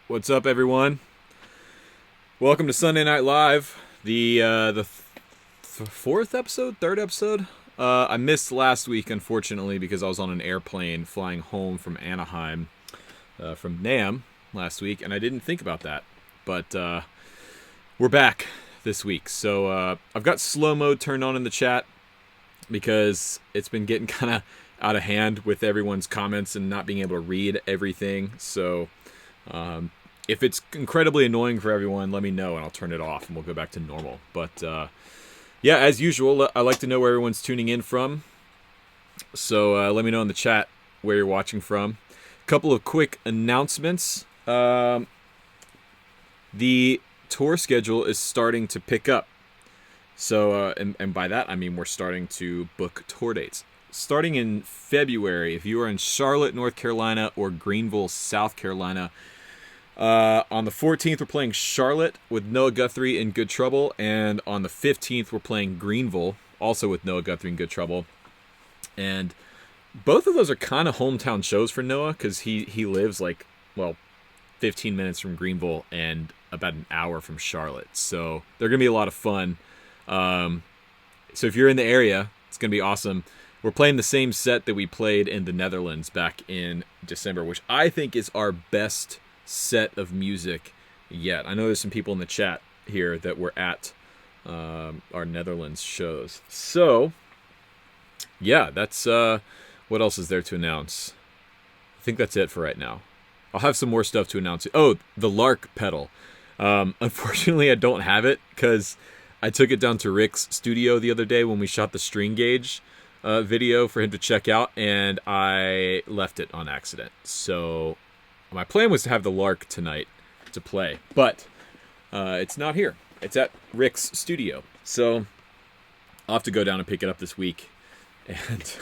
What's up, everyone? Welcome to Sunday Night Live, the fourth episode, third episode. I missed last week, unfortunately, because I was on an airplane flying home from Anaheim, from NAMM last week, and I didn't think about that. But we're back this week, so I've got slow mode turned on in the chat because it's been getting kind of out of hand with everyone's comments and not being able to read everything. So if it's incredibly annoying for everyone, let me know and I'll turn it off and we'll go back to normal. But yeah, as usual, I like to know where everyone's tuning in from. So let me know in the chat where you're watching from. A couple of quick announcements. The tour schedule is starting to pick up. So, and by that, I mean we're starting to book tour dates. Starting in February, if you are in Charlotte, North Carolina, or Greenville, South Carolina, on the 14th, we're playing Charlotte with Noah Guthrie in Good Trouble, and on the 15th, we're playing Greenville, also with Noah Guthrie in Good Trouble. And both of those are kind of hometown shows for Noah, because he lives, 15 minutes from Greenville and about an hour from Charlotte. So they're going to be a lot of fun. So if you're in the area, it's going to be awesome. We're playing the same set that we played in the Netherlands back in December, which I think is our best set of music yet. I know there's some people in the chat here that were at our Netherlands shows. So, yeah, that's what else is there to announce? I think that's it for right now. I'll have some more stuff to announce. Oh, the Lark pedal. Unfortunately, I don't have it because I took it down to Rick's studio the other day when we shot the string gauge video for him to check out, and I left it on accident. So my plan was to have the Lark tonight to play, but it's not here. It's at Rick's studio. So I'll have to go down and pick it up this week. And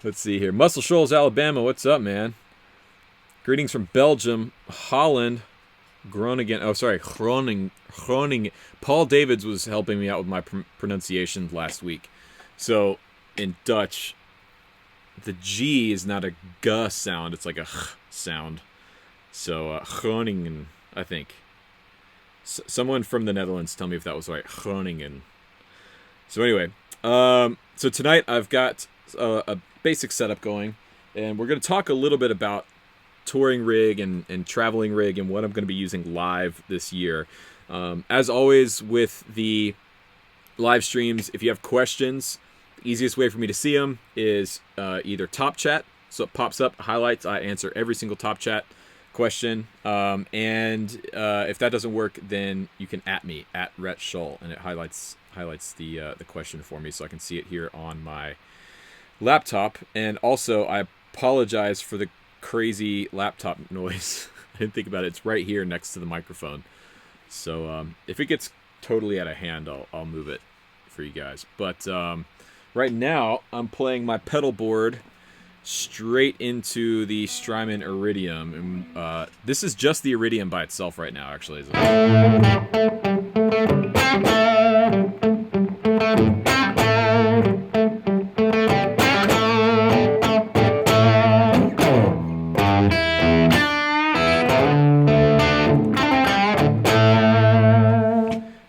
let's see here. Muscle Shoals, Alabama. What's up, man? Greetings from Belgium, Holland, Groningen. Oh, sorry, Groningen. Paul Davids was helping me out with my pronunciation last week. So in Dutch, the G is not a G sound. It's like a H sound. So Groningen, I think. Someone from the Netherlands tell me if that was right. Groningen. So anyway, so tonight I've got a basic setup going, and we're going to talk a little bit about touring rig and traveling rig and what I'm going to be using live this year. As always with the live streams, if you have questions, the easiest way for me to see them is either top chat, so it pops up, highlights, I answer every single top chat question, and if that doesn't work, then you can @ me, @ Rhett Shull, and it highlights the question for me so I can see it here on my laptop. And also, I apologize for the crazy laptop noise. I didn't think about it. It's right here next to the microphone. So if it gets totally out of hand, I'll move it for you guys. But right now, I'm playing my pedal board straight into the Strymon Iridium. And this is just the Iridium by itself right now, actually.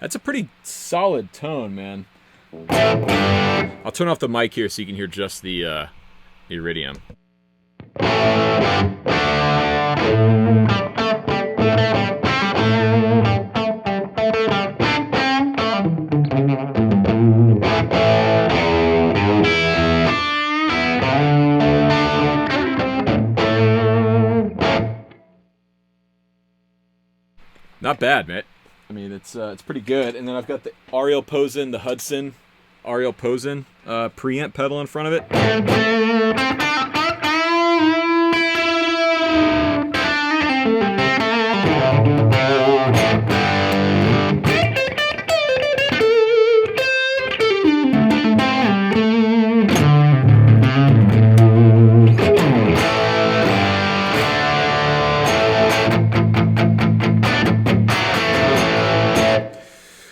That's a pretty solid tone, man. I'll turn off the mic here so you can hear just the Iridium. Not bad, mate. I mean, it's pretty good. And then I've got the Ariel Posen, the Hudson Ariel Posen preamp pedal in front of it.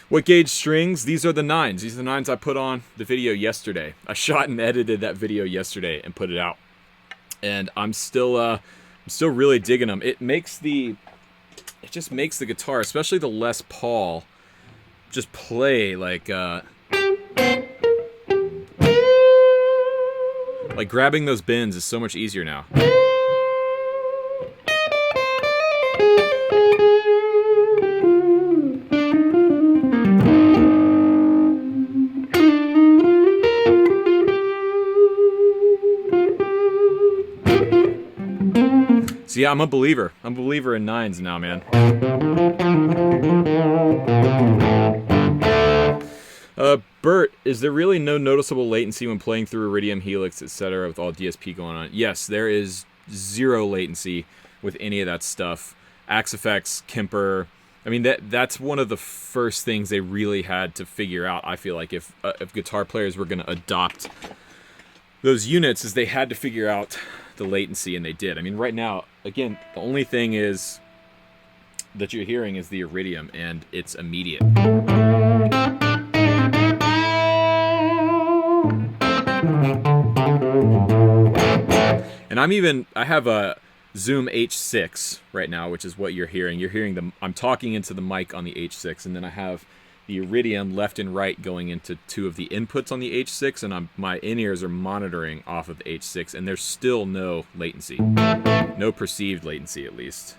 What gauge strings? These are the 9s. These are the 9s I put on the video yesterday. I shot and edited that video yesterday and put it out. And I'm still really digging them. It makes the it just makes the guitar, especially the Les Paul, just play like grabbing those bends is so much easier now. So yeah, I'm a believer. I'm a believer in nines now, man. Bert, is there really no noticeable latency when playing through Iridium, Helix, etc. with all DSP going on? Yes, there is zero latency with any of that stuff. Axe Effects, Kemper. I mean, that's one of the first things they really had to figure out, I feel like, if guitar players were going to adopt those units, is they had to figure out the latency, and they did. I mean, right now, again, the only thing is that you're hearing is the Iridium, and it's immediate. And I have a Zoom H6 right now, which is what you're hearing. You're hearing I'm talking into the mic on the H6, and then I have the Iridium left and right going into two of the inputs on the H6, and my in-ears are monitoring off of the H6, and there's still no latency. No perceived latency, at least.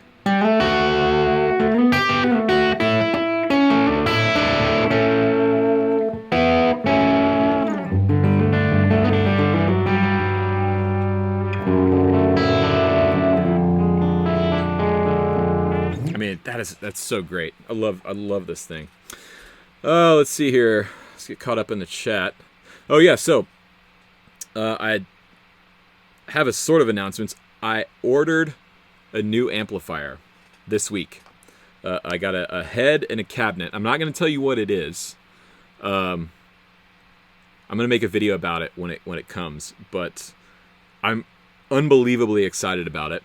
I mean, that's so great. I love this thing. Let's see here. Let's get caught up in the chat. Oh yeah, so I have a sort of announcements. I ordered a new amplifier this week. I got a head and a cabinet. I'm not going to tell you what it is. I'm going to make a video about it when it comes, but I'm unbelievably excited about it.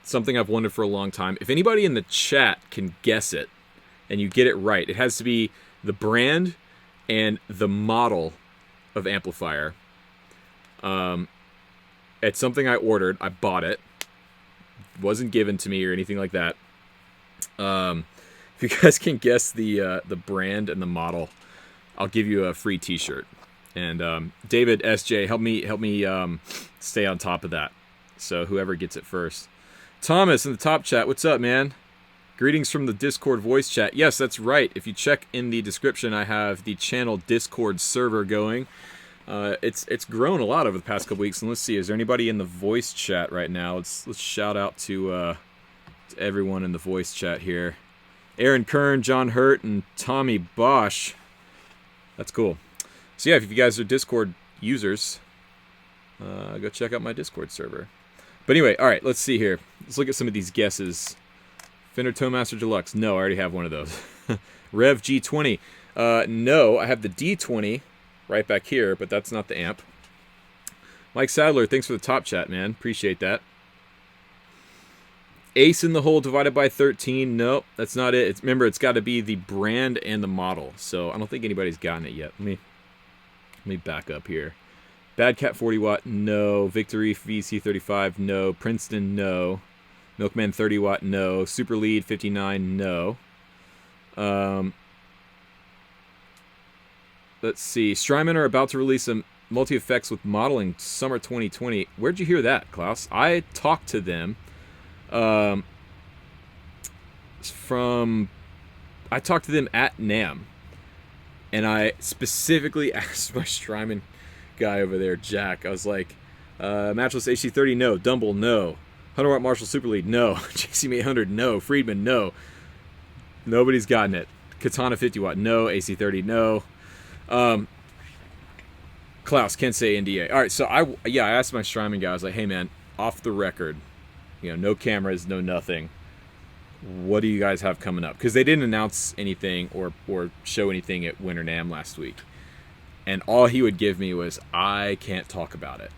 Something I've wondered for a long time. If anybody in the chat can guess it and you get it right, it has to be the brand and the model of amplifier. It's something I ordered. I bought it. It wasn't given to me or anything like that. If you guys can guess the brand and the model, I'll give you a free T-shirt. And David SJ, help me stay on top of that. So whoever gets it first. Thomas in the top chat, what's up, man? Greetings from the Discord voice chat. Yes, that's right. If you check in the description, I have the channel Discord server going. It's grown a lot over the past couple weeks. And let's see, is there anybody in the voice chat right now? Let's shout out to everyone in the voice chat here. Aaron Kern, John Hurt, and Tommy Bosch. That's cool. So yeah, if you guys are Discord users, go check out my Discord server. But anyway, all right, let's see here. Let's look at some of these guesses. Fender Toemaster Deluxe. No, I already have one of those. Rev G20. No, I have the D20 right back here, but that's not the amp. Mike Sadler, thanks for the top chat, man. Appreciate that. Ace in the Hole divided by 13. No, that's not it. Remember, it's got to be the brand and the model. So I don't think anybody's gotten it yet. Let me back up here. Bad Cat 40 watt, no. Victory VC35, no. Princeton, no. Milkman 30 watt, no. Super Lead 59, no. Let's see. Strymon are about to release some multi-effects with modeling summer 2020. Where'd you hear that, Klaus? I talked to them. I talked to them at NAMM, and I specifically asked my Strymon guy over there, Jack. I was like, Matchless HC30, no. Dumble, no. 100 watt Marshall Super Lead, no. JCM 800, no. Friedman, no. Nobody's gotten it. Katana 50 watt, no. AC30, no. Klaus, can't say NDA. All right, so I asked my Strymon guy. I was like, hey man, off the record, no cameras, no nothing. What do you guys have coming up? Because they didn't announce anything or show anything at Winter NAMM last week. And all he would give me was, I can't talk about it.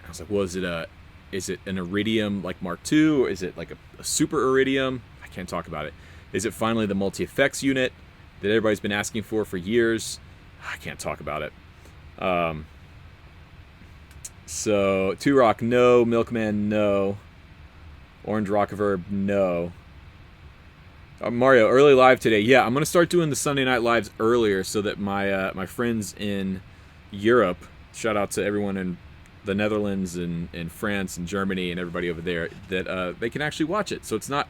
I was like, well, is it an Iridium like Mark II? Or is it like a Super Iridium? I can't talk about it. Is it finally the multi-effects unit that everybody's been asking for years? I can't talk about it. So, Two Rock, no. Milkman, no. Orange Rockaverb, no. Mario, early live today. Yeah, I'm gonna start doing the Sunday night lives earlier so that my friends in Europe, shout out to everyone in the Netherlands and France and Germany and everybody over there, that they can actually watch it. So it's not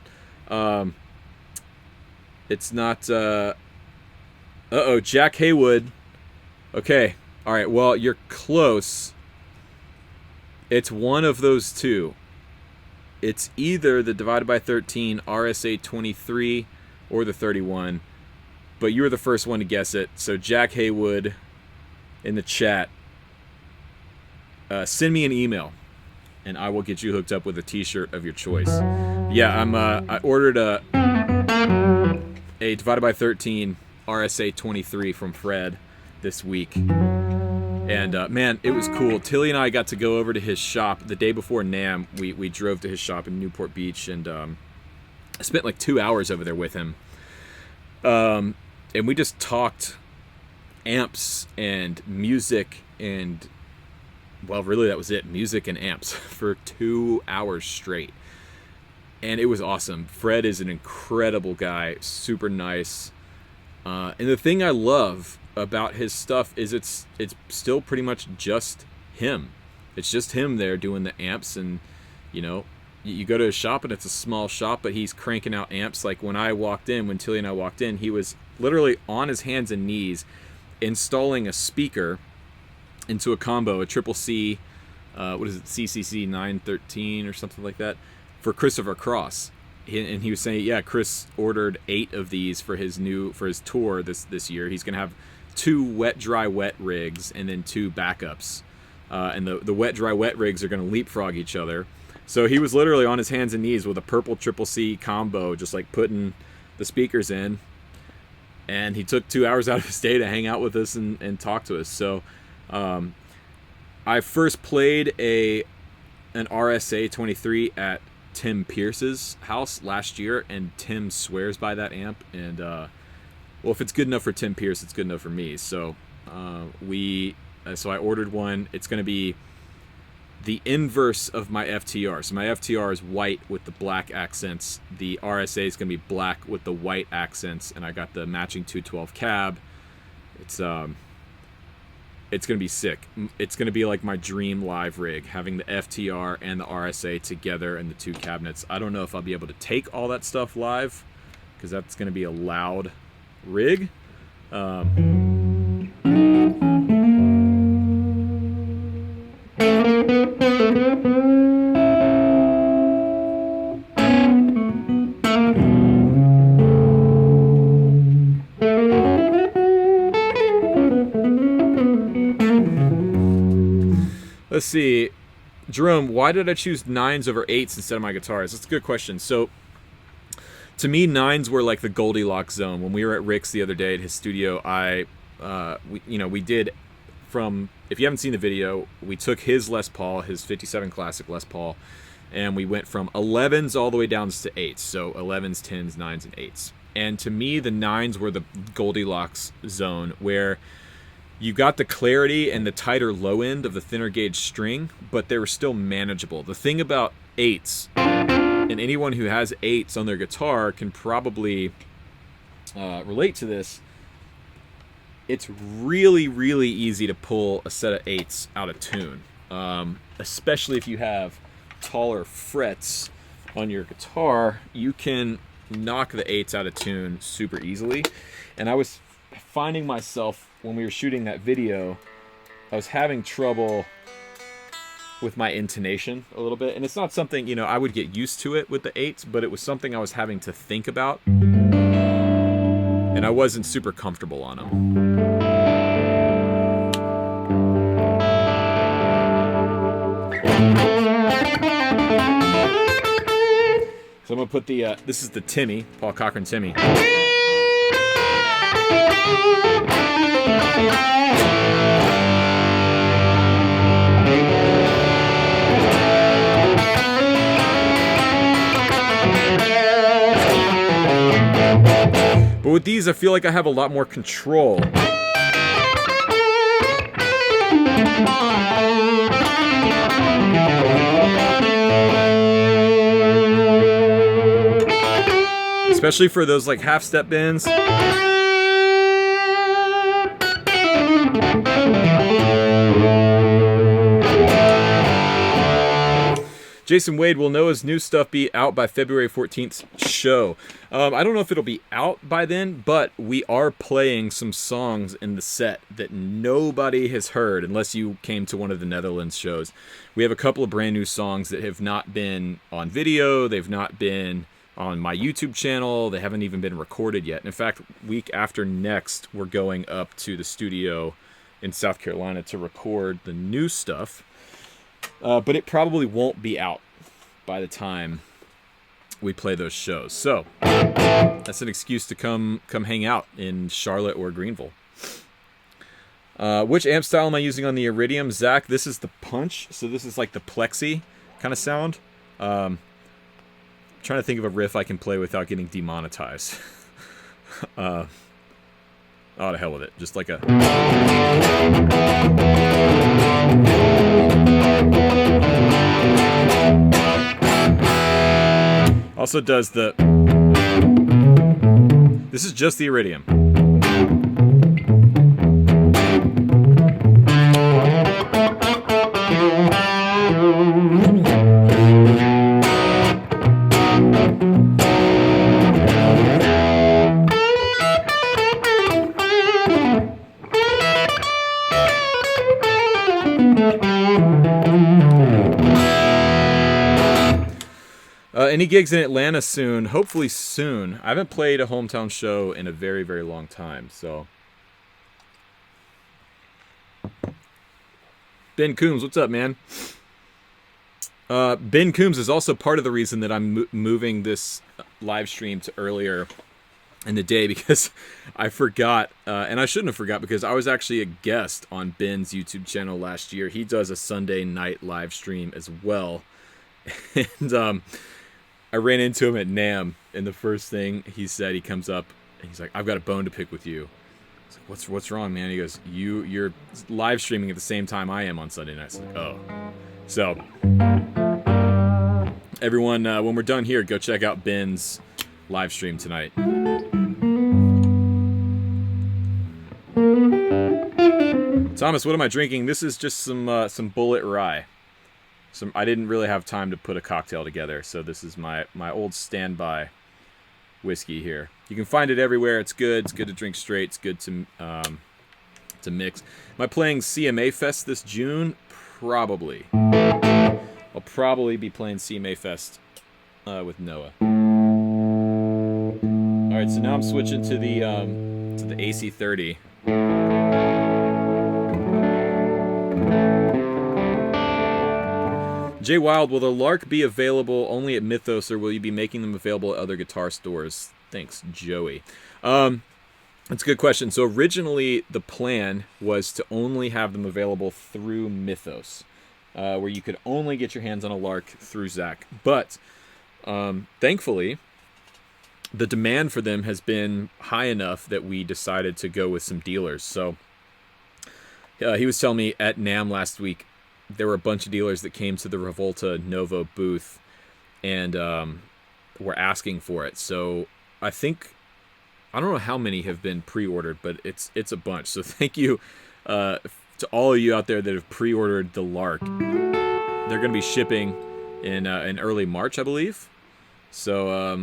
Jack Haywood. Okay, all right. Well, you're close. It's one of those two. It's either the divided by 13 RSA 23 or the 31, but you were the first one to guess it. So Jack Haywood in the chat, send me an email, and I will get you hooked up with a T-shirt of your choice. Yeah, I ordered a divided by 13 RSA 23 from Fred this week. And man, it was cool. Tilly and I got to go over to his shop the day before NAMM. We drove to his shop in Newport Beach, and I spent like 2 hours over there with him. And we just talked amps and music and, well, really that was it. Music and amps for 2 hours straight. And it was awesome. Fred is an incredible guy, super nice. And the thing I love about his stuff is it's still pretty much just him. It's just him there doing the amps, and you know, you go to his shop and it's a small shop, but he's cranking out amps. Like when Tilly and I walked in, he was literally on his hands and knees installing a speaker into a combo, a triple C, what is it, CCC 913 or something like that, for Christopher Cross. And he was saying, yeah, Chris ordered 8 of these for his tour this year. He's gonna have 2 wet dry wet rigs and then 2 backups, and the wet dry wet rigs are gonna leapfrog each other. So he was literally on his hands and knees with a purple triple C combo, just like putting the speakers in. And he took 2 hours out of his day to hang out with us and talk to us. So I first played an RSA 23 at Tim Pierce's house last year, and Tim swears by that amp. And well, if it's good enough for Tim Pierce, it's good enough for me. So so I ordered one. It's going to be the inverse of my FTR. So my FTR is white with the black accents. The RSA is going to be black with the white accents, and I got the matching 212 cab. It's going to be sick. It's going to be like my dream live rig, having the FTR and the RSA together and the 2 cabinets. I don't know if I'll be able to take all that stuff live, because that's going to be a loud rig. Let's see. Jerome, why did I choose 9s over 8s instead of my guitars? That's a good question. So, to me, 9s were like the Goldilocks zone. When we were at Rick's the other day at his studio, we did from, if you haven't seen the video, we took his Les Paul, his 57 Classic Les Paul, and we went from 11s all the way down to 8s. So 11s, 10s, 9s, and 8s. And to me, the 9s were the Goldilocks zone, where you got the clarity and the tighter low end of the thinner gauge string, but they were still manageable. The thing about 8s, and anyone who has 8s on their guitar can probably relate to this, it's really, really easy to pull a set of 8s out of tune, especially if you have taller frets on your guitar. You can knock the 8s out of tune super easily. And I was finding myself, when we were shooting that video, I was having trouble with my intonation a little bit. And it's not something, I would get used to it with the 8s, but it was something I was having to think about. And I wasn't super comfortable on them. So I'm going to put the, this is the Timmy, Paul Cochran Timmy. But with these, I feel like I have a lot more control. Especially for those like half-step bends. Jason Wade, will Noah's new stuff be out by February 14th show? I don't know if it'll be out by then, but we are playing some songs in the set that nobody has heard unless you came to one of the Netherlands shows. We have a couple of brand new songs that have not been on video. They've not been on my YouTube channel. They haven't even been recorded yet. And in fact, week after next, we're going up to the studio in South Carolina to record the new stuff. But it probably won't be out by the time we play those shows. So that's an excuse to come hang out in Charlotte or Greenville. Which amp style am I using on the Iridium? Zach, this is the Punch. So this is like the Plexi kind of sound. Trying to think of a riff I can play without getting demonetized. Oh, to hell with it. Just like a... Also does the... This is just the Iridium. Any gigs in Atlanta soon? Hopefully soon. I haven't played a hometown show in a very, very long time, so. Ben Coombs, what's up, man? Ben Coombs is also part of the reason that I'm moving this live stream to earlier in the day, because I forgot, and I shouldn't have forgot, because I was actually a guest on Ben's YouTube channel last year. He does a Sunday night live stream as well. And I ran into him at NAMM, and the first thing he said, he comes up and he's like, "I've got a bone to pick with you." I was like, what's wrong, man? He goes, you're live streaming at the same time I am on Sunday nights. Like, oh. So everyone, when we're done here, go check out Ben's live stream tonight. Thomas, what am I drinking? This is just some Bullet Rye. I didn't really have time to put a cocktail together, so this is my old standby whiskey here. You can find it everywhere. It's good. It's good to drink straight. It's good to mix. Am I playing CMA Fest this June? Probably. I'll probably be playing CMA Fest with Noah. All right, so now I'm switching to the AC30. Jay Wild, will the Lark be available only at Mythos, or will you be making them available at other guitar stores? Thanks, Joey. That's a good question. So originally, the plan was to only have them available through Mythos, where you could only get your hands on a Lark through Zach. But thankfully, the demand for them has been high enough that we decided to go with some dealers. So he was telling me at NAMM last week, there were a bunch of dealers that came to the Revolta Novo booth and were asking for it. So I think, I don't know how many have been pre-ordered, but it's a bunch. So thank you to all of you out there that have pre-ordered the Lark. They're going to be shipping in early March, I believe. So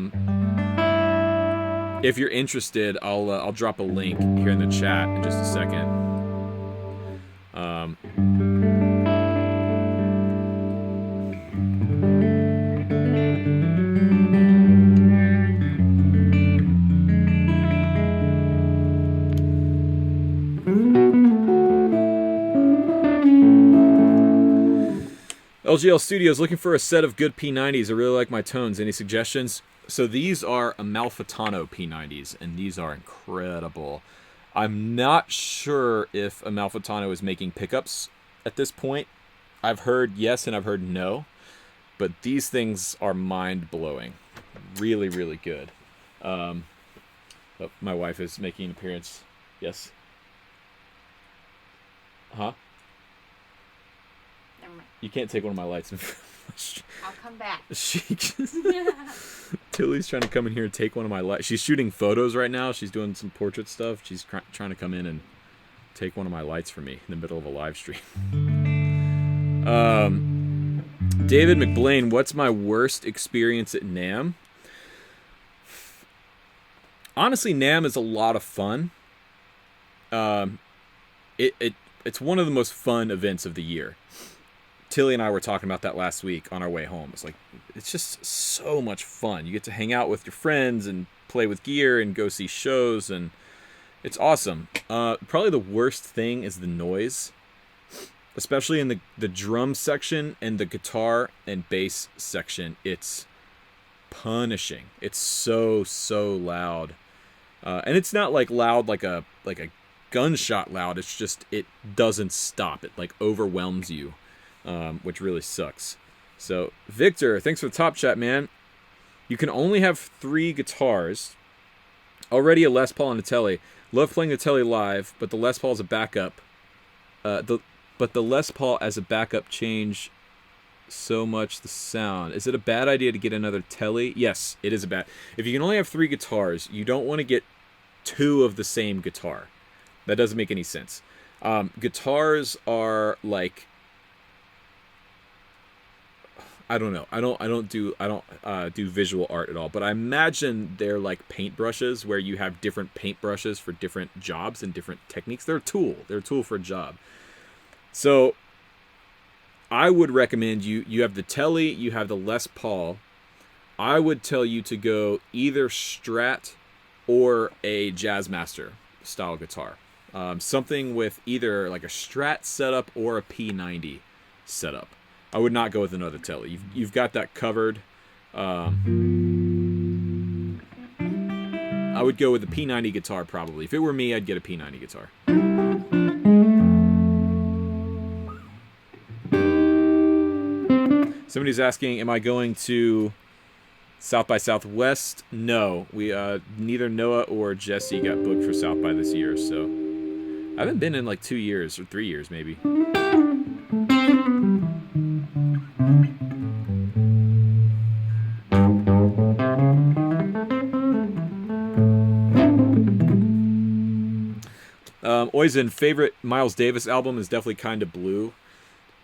if you're interested, I'll drop a link here in the chat in just a second. LGL Studios, looking for a set of good P90s. I really like my tones. Any suggestions? So these are Amalfitano P90s, and these are incredible. I'm not sure if Amalfitano is making pickups at this point. I've heard yes and I've heard no, but these things are mind-blowing. Really, really good. Oh, my wife is making an appearance. Yes? Huh? You can't take one of my lights. I'll come back. Tilly's trying to come in here and take one of my lights. She's shooting photos right now. She's doing some portrait stuff. She's trying to come in and take one of my lights for me in the middle of a live stream. David McBlain, what's my worst experience at NAMM? Honestly, NAMM is a lot of fun. It's one of the most fun events of the year. Tilly and I were talking about that last week on our way home. It's just so much fun. You get to hang out with your friends and play with gear and go see shows, and it's awesome. Probably the worst thing is the noise, especially in the drum section and the guitar and bass section. It's punishing. It's so loud, and it's not like loud like a gunshot loud. It's just, it doesn't stop. It like overwhelms you, which really sucks. So Victor, thanks for the top chat, man. You can only have 3 guitars. Already a Les Paul and a Tele. Love playing the Tele live, but the Les Paul is a backup. But the Les Paul as a backup change so much the sound. Is it a bad idea to get another Tele? Yes, it is a bad. If you can only have 3 guitars, you don't want to get 2 of the same guitar. That doesn't make any sense. Guitars are like, I don't know. I don't do visual art at all, but I imagine they're like paintbrushes where you have different paintbrushes for different jobs and different techniques. They're a tool. They're a tool for a job. So I would recommend you have the Tele, you have the Les Paul. I would tell you to go either Strat or a Jazzmaster style guitar. Something with either like a Strat setup or a P90 setup. I would not go with another Tele. You've got that covered. I would go with a P90 guitar probably. If it were me, I'd get a P90 guitar. Somebody's asking, am I going to South by Southwest? No. We neither Noah or Jesse got booked for South by this year, so I haven't been in like 2 years or 3 years maybe. Oizen, favorite Miles Davis album is definitely Kinda Blue.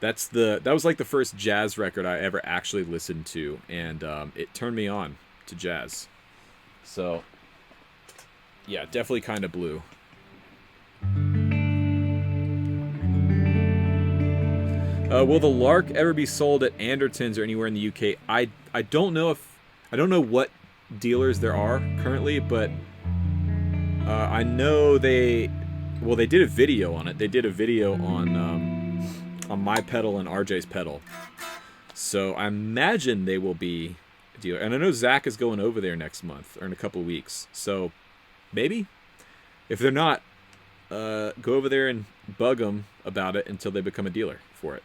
That was like the first jazz record I ever actually listened to, and it turned me on to jazz. So yeah, definitely Kinda Blue. Will the Lark ever be sold at Andertons or anywhere in the UK? I don't know what dealers there are currently, but I know they did a video on it. They did a video on my pedal and RJ's pedal. So I imagine they will be a dealer. And I know Zach is going over there next month or in a couple of weeks. So maybe. If they're not, go over there and bug them about it until they become a dealer for it.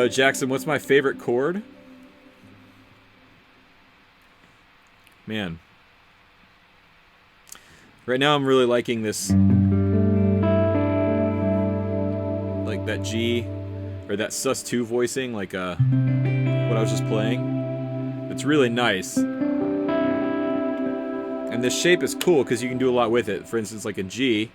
Jackson, what's my favorite chord? Man. Right now I'm really liking this, like that G, or that sus2 voicing, like what I was just playing. It's really nice. And this shape is cool because you can do a lot with it. For instance, like a G.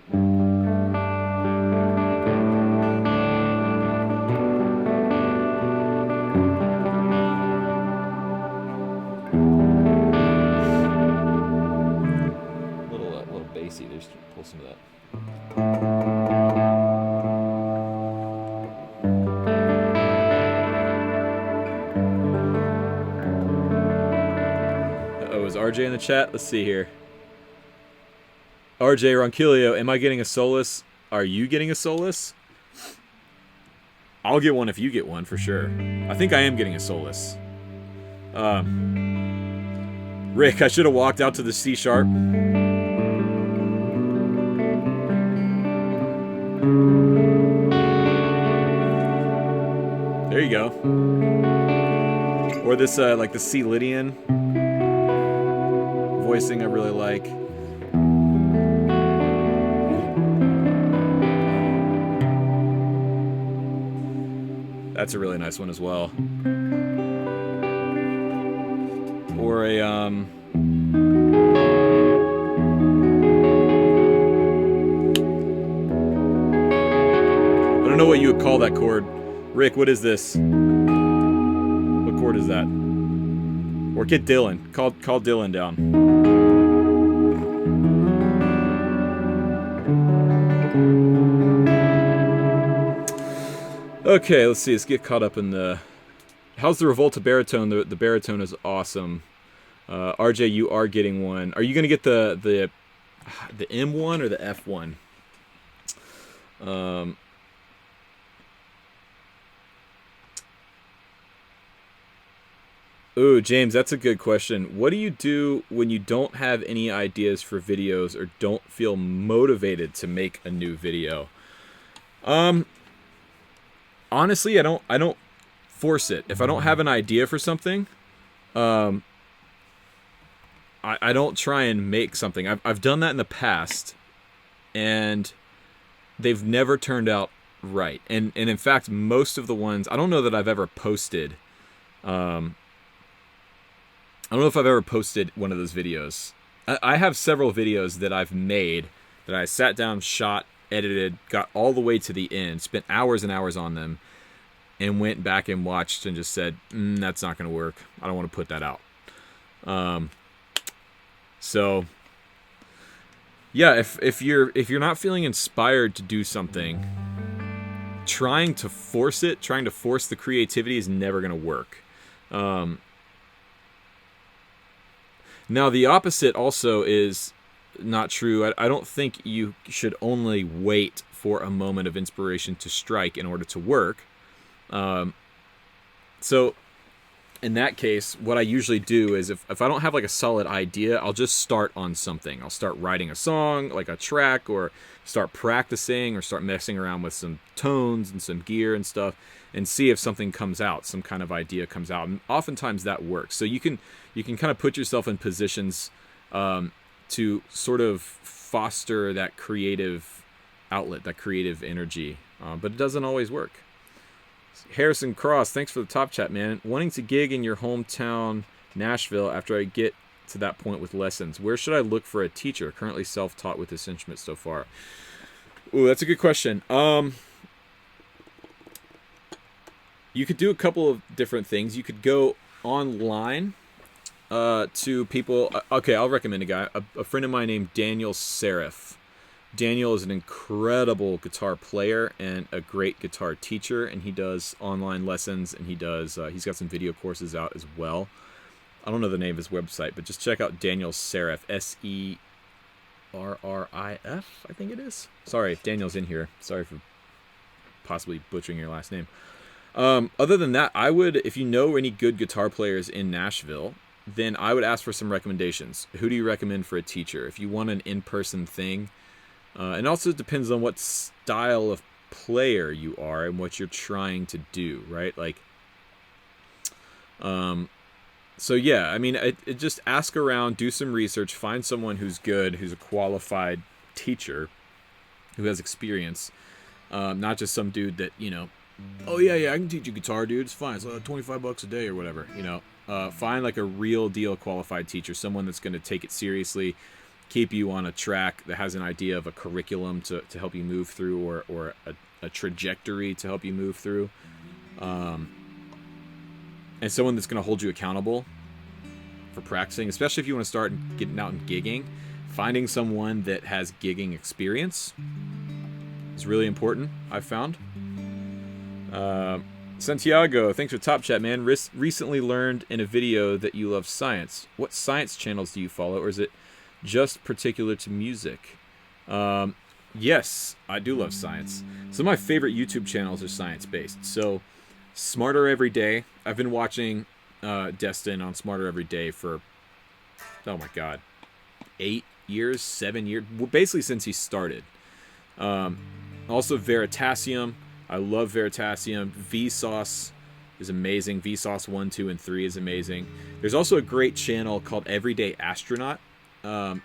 Some of that. Uh-oh, is RJ in the chat? Let's see here. RJ Ronquillo, am I getting a Solus? Are you getting a Solus? I'll get one if you get one, for sure. I think I am getting a Solus. Rick, I should have walked out to the C sharp. There you go. Or this, like the C Lydian voicing I really like. That's a really nice one as well. Or a, I don't know what you would call that chord. Rick, what is this? What chord is that? Or get Dylan. Call Dylan down. Okay, let's see. Let's get caught up in the... How's the Revolta baritone? The baritone is awesome. RJ, you are getting one. Are you going to get the M1 or the F1? Ooh, James, that's a good question. What do you do when you don't have any ideas for videos or don't feel motivated to make a new video? Honestly, I don't force it. If I don't have an idea for something, I don't try and make something. I've done that in the past, and they've never turned out right. And in fact, most of the ones, I don't know that I've ever posted. I don't know if I've ever posted one of those videos. I have several videos that I've made that I sat down, shot, edited, got all the way to the end, spent hours and hours on them, and went back and watched and just said, that's not going to work. I don't want to put that out. So, yeah, if you're not feeling inspired to do something, trying to force the creativity is never going to work. Now, the opposite also is not true. I don't think you should only wait for a moment of inspiration to strike in order to work. So, in that case, what I usually do is if I don't have like a solid idea, I'll just start on something. I'll start writing a song, like a track, or start practicing, or start messing around with some tones and some gear and stuff, and see if something comes out, some kind of idea comes out. And oftentimes that works. So you can kind of put yourself in positions to sort of foster that creative outlet, that creative energy, but it doesn't always work. Harrison Cross, thanks for the top chat, man. Wanting to gig in your hometown, Nashville, after I get to that point with lessons. Where should I look for a teacher? Currently self-taught with this instrument so far. Ooh, that's a good question. You could do a couple of different things. You could go online to people. Okay, I'll recommend a guy. A friend of mine named Daniel Serif. Daniel is an incredible guitar player and a great guitar teacher, and he does online lessons, and he's got some video courses out as well. I don't know the name of his website, but just check out Daniel Serif, Serrif, I think it is. Sorry if Daniel's in here. Sorry for possibly butchering your last name. Other than that, I would, if you know any good guitar players in Nashville, then I would ask for some recommendations. Who do you recommend for a teacher? If you want an in-person thing, and also it depends on what style of player you are and what you're trying to do, right? Like, so yeah, I mean, it just ask around, do some research, find someone who's good, who's a qualified teacher, who has experience, not just some dude that, oh yeah, I can teach you guitar, dude. It's fine. It's like $25 a day or whatever, Find like a real deal qualified teacher, someone that's going to take it seriously, keep you on a track that has an idea of a curriculum to help you move through, or a trajectory to help you move through, and someone that's going to hold you accountable for practicing, especially if you want to start getting out and gigging. Finding someone that has gigging experience is really important, I've found. Santiago, thanks for top chat, man. Recently learned in a video that you love science. What science channels do you follow, or is it just particular to music? Yes, I do love science. Some of my favorite YouTube channels are science-based. So, Smarter Every Day. I've been watching Destin on Smarter Every Day for oh my God, 8 years, 7 years, well, basically since he started. Also Veritasium. I love Veritasium. Vsauce is amazing. Vsauce 1, 2, and 3 is amazing. There's also a great channel called Everyday Astronaut. I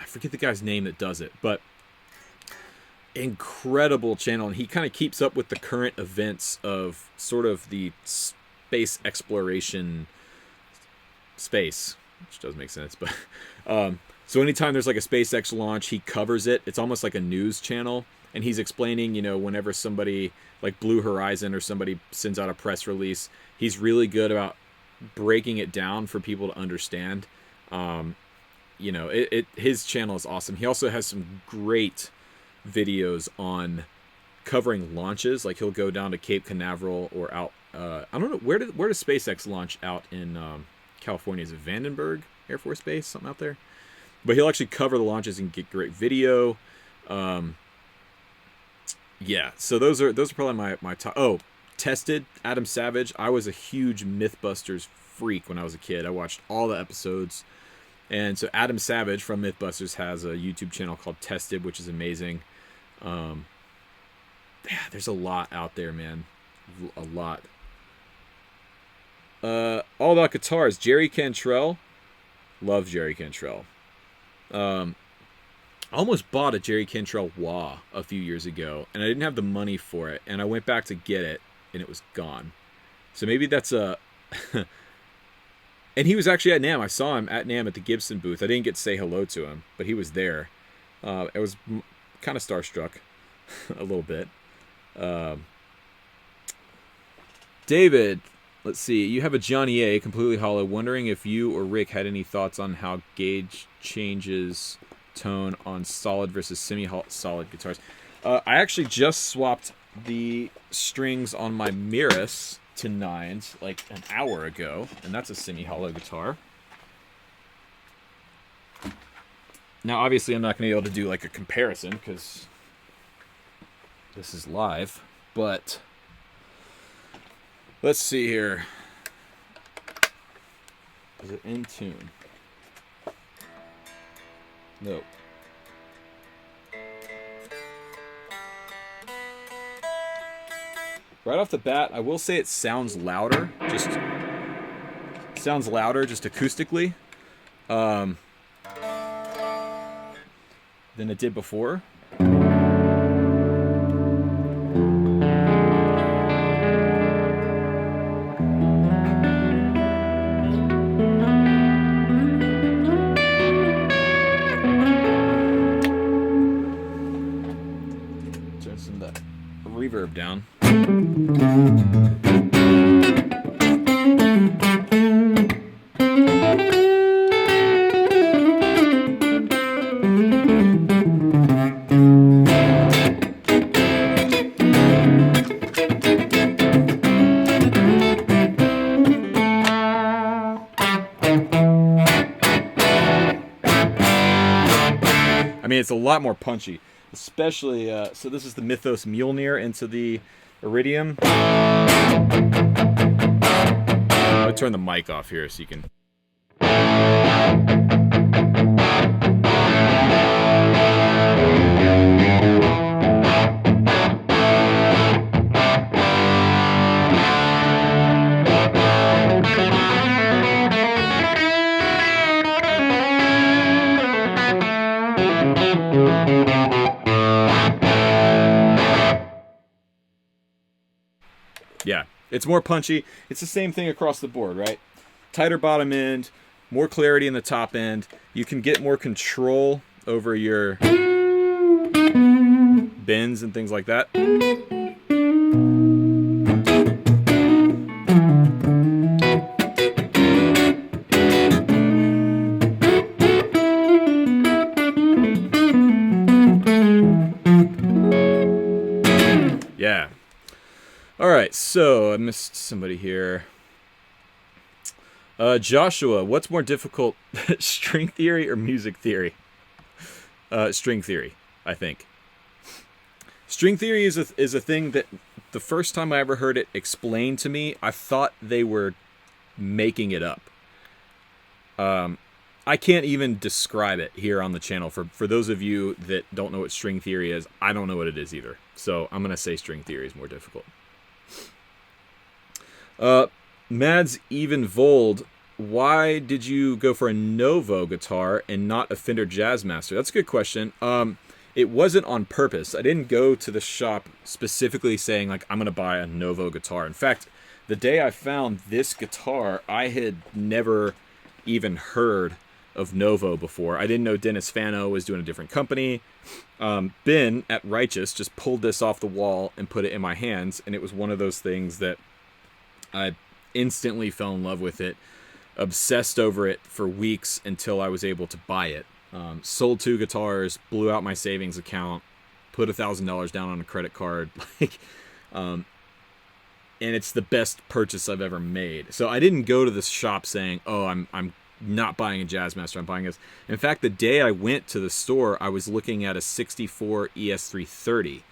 forget the guy's name that does it, but incredible channel. And he kind of keeps up with the current events of sort of the space exploration space, which doesn't make sense, but so anytime there's like a SpaceX launch, he covers it. It's almost like a news channel, and he's explaining, you know, whenever somebody like Blue Horizon or somebody sends out a press release, he's really good about breaking it down for people to understand. You know, his channel is awesome. He also has some great videos on covering launches. Like he'll go down to Cape Canaveral or out. I don't know where does SpaceX launch out in California? Is it Vandenberg Air Force Base, something out there? But he'll actually cover the launches and get great video. Yeah, so those are probably my top. Oh, Tested, Adam Savage. I was a huge Mythbusters freak when I was a kid. I watched all the episodes. And so Adam Savage from Mythbusters has a YouTube channel called Tested, which is amazing. Yeah, there's a lot out there, man. A lot. All About Guitars. Jerry Cantrell. Love Jerry Cantrell. I almost bought a Jerry Cantrell wah a few years ago, and I didn't have the money for it, and I went back to get it, and it was gone. So maybe that's a... And he was actually at NAMM. I saw him at NAMM at the Gibson booth. I didn't get to say hello to him, but he was there. I was kind of starstruck a little bit. David, let's see. You have a Johnny A, completely hollow. Wondering if you or Rick had any thoughts on how gauge changes tone on solid versus semi-solid guitars. I actually just swapped the strings on my Mirus to 9s like an hour ago, and that's a semi-hollow guitar. Now, obviously, I'm not going to be able to do like a comparison because this is live, but let's see here. Is it in tune? Nope. Right off the bat, I will say it sounds louder, just acoustically, than it did before. Turn some of that reverb down. I mean, it's a lot more punchy, especially, so this is the Mythos Mjolnir into the Iridium. I'll turn the mic off here so you can... Yeah, it's more punchy. It's the same thing across the board, right? Tighter bottom end, more clarity in the top end. You can get more control over your bends and things like that. Yeah. All right, so I missed somebody here. Joshua, what's more difficult, string theory or music theory? String theory, I think. String theory is a thing that the first time I ever heard it explained to me, I thought they were making it up. I can't even describe it here on the channel. For those of you that don't know what string theory is, I don't know what it is either. So I'm going to say string theory is more difficult. Mads Even Vold, why did you go for a Novo guitar and not a Fender Jazzmaster? That's a good question. It wasn't on purpose. I didn't go to the shop specifically saying, like, I'm going to buy a Novo guitar. In fact, the day I found this guitar, I had never even heard of Novo before. I didn't know Dennis Fano was doing a different company. Ben at Righteous just pulled this off the wall and put it in my hands, and it was one of those things that I instantly fell in love with it, obsessed over it for weeks until I was able to buy it. Sold 2 guitars, blew out my savings account, put $1,000 down on a credit card, and it's the best purchase I've ever made. So I didn't go to the shop saying, "Oh, I'm not buying a Jazzmaster, I'm buying this." In fact, the day I went to the store, I was looking at a 64 ES330,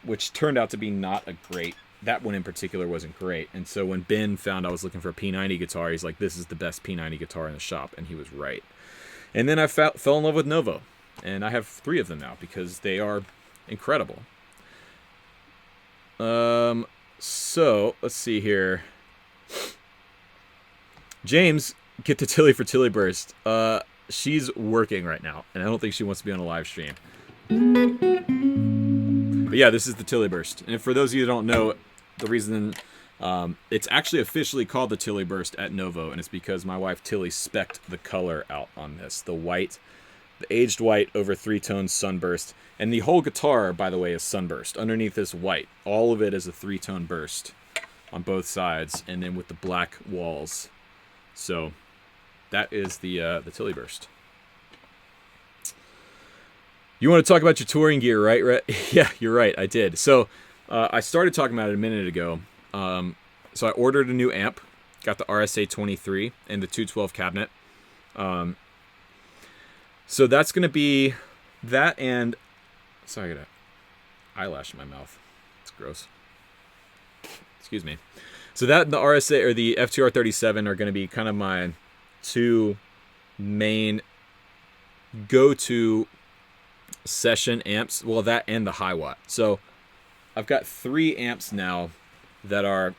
which turned out to be not a great. That one in particular wasn't great. And so when Ben found I was looking for a P90 guitar, he's like, "This is the best P90 guitar in the shop," and he was right. And then I fell in love with Novo, and I have 3 of them now because they are incredible. So let's see here. James, get to Tilly for Tilly Burst. She's working right now, and I don't think she wants to be on a live stream. But yeah, this is the Tilly Burst. And for those of you who don't know, the reason it's actually officially called the Tilly Burst at Novo, and it's because my wife Tilly spec'd the color out on this. The white, the aged white over 3-tone sunburst. And the whole guitar, by the way, is sunburst. Underneath this white, all of it is a 3-tone burst on both sides, and then with the black walls. So that is the Tilly Burst. You want to talk about your touring gear, right, Rhett? Yeah, you're right, I did. So I started talking about it a minute ago. So I ordered a new amp, got the RSA 23 and the 212 cabinet. So that's going to be that, and sorry, I got an eyelash in my mouth. It's gross. Excuse me. So that and the RSA or the FTR 37 are going to be kind of my 2 main go-to session amps. Well, that and the high watt. So I've got 3 amps now that are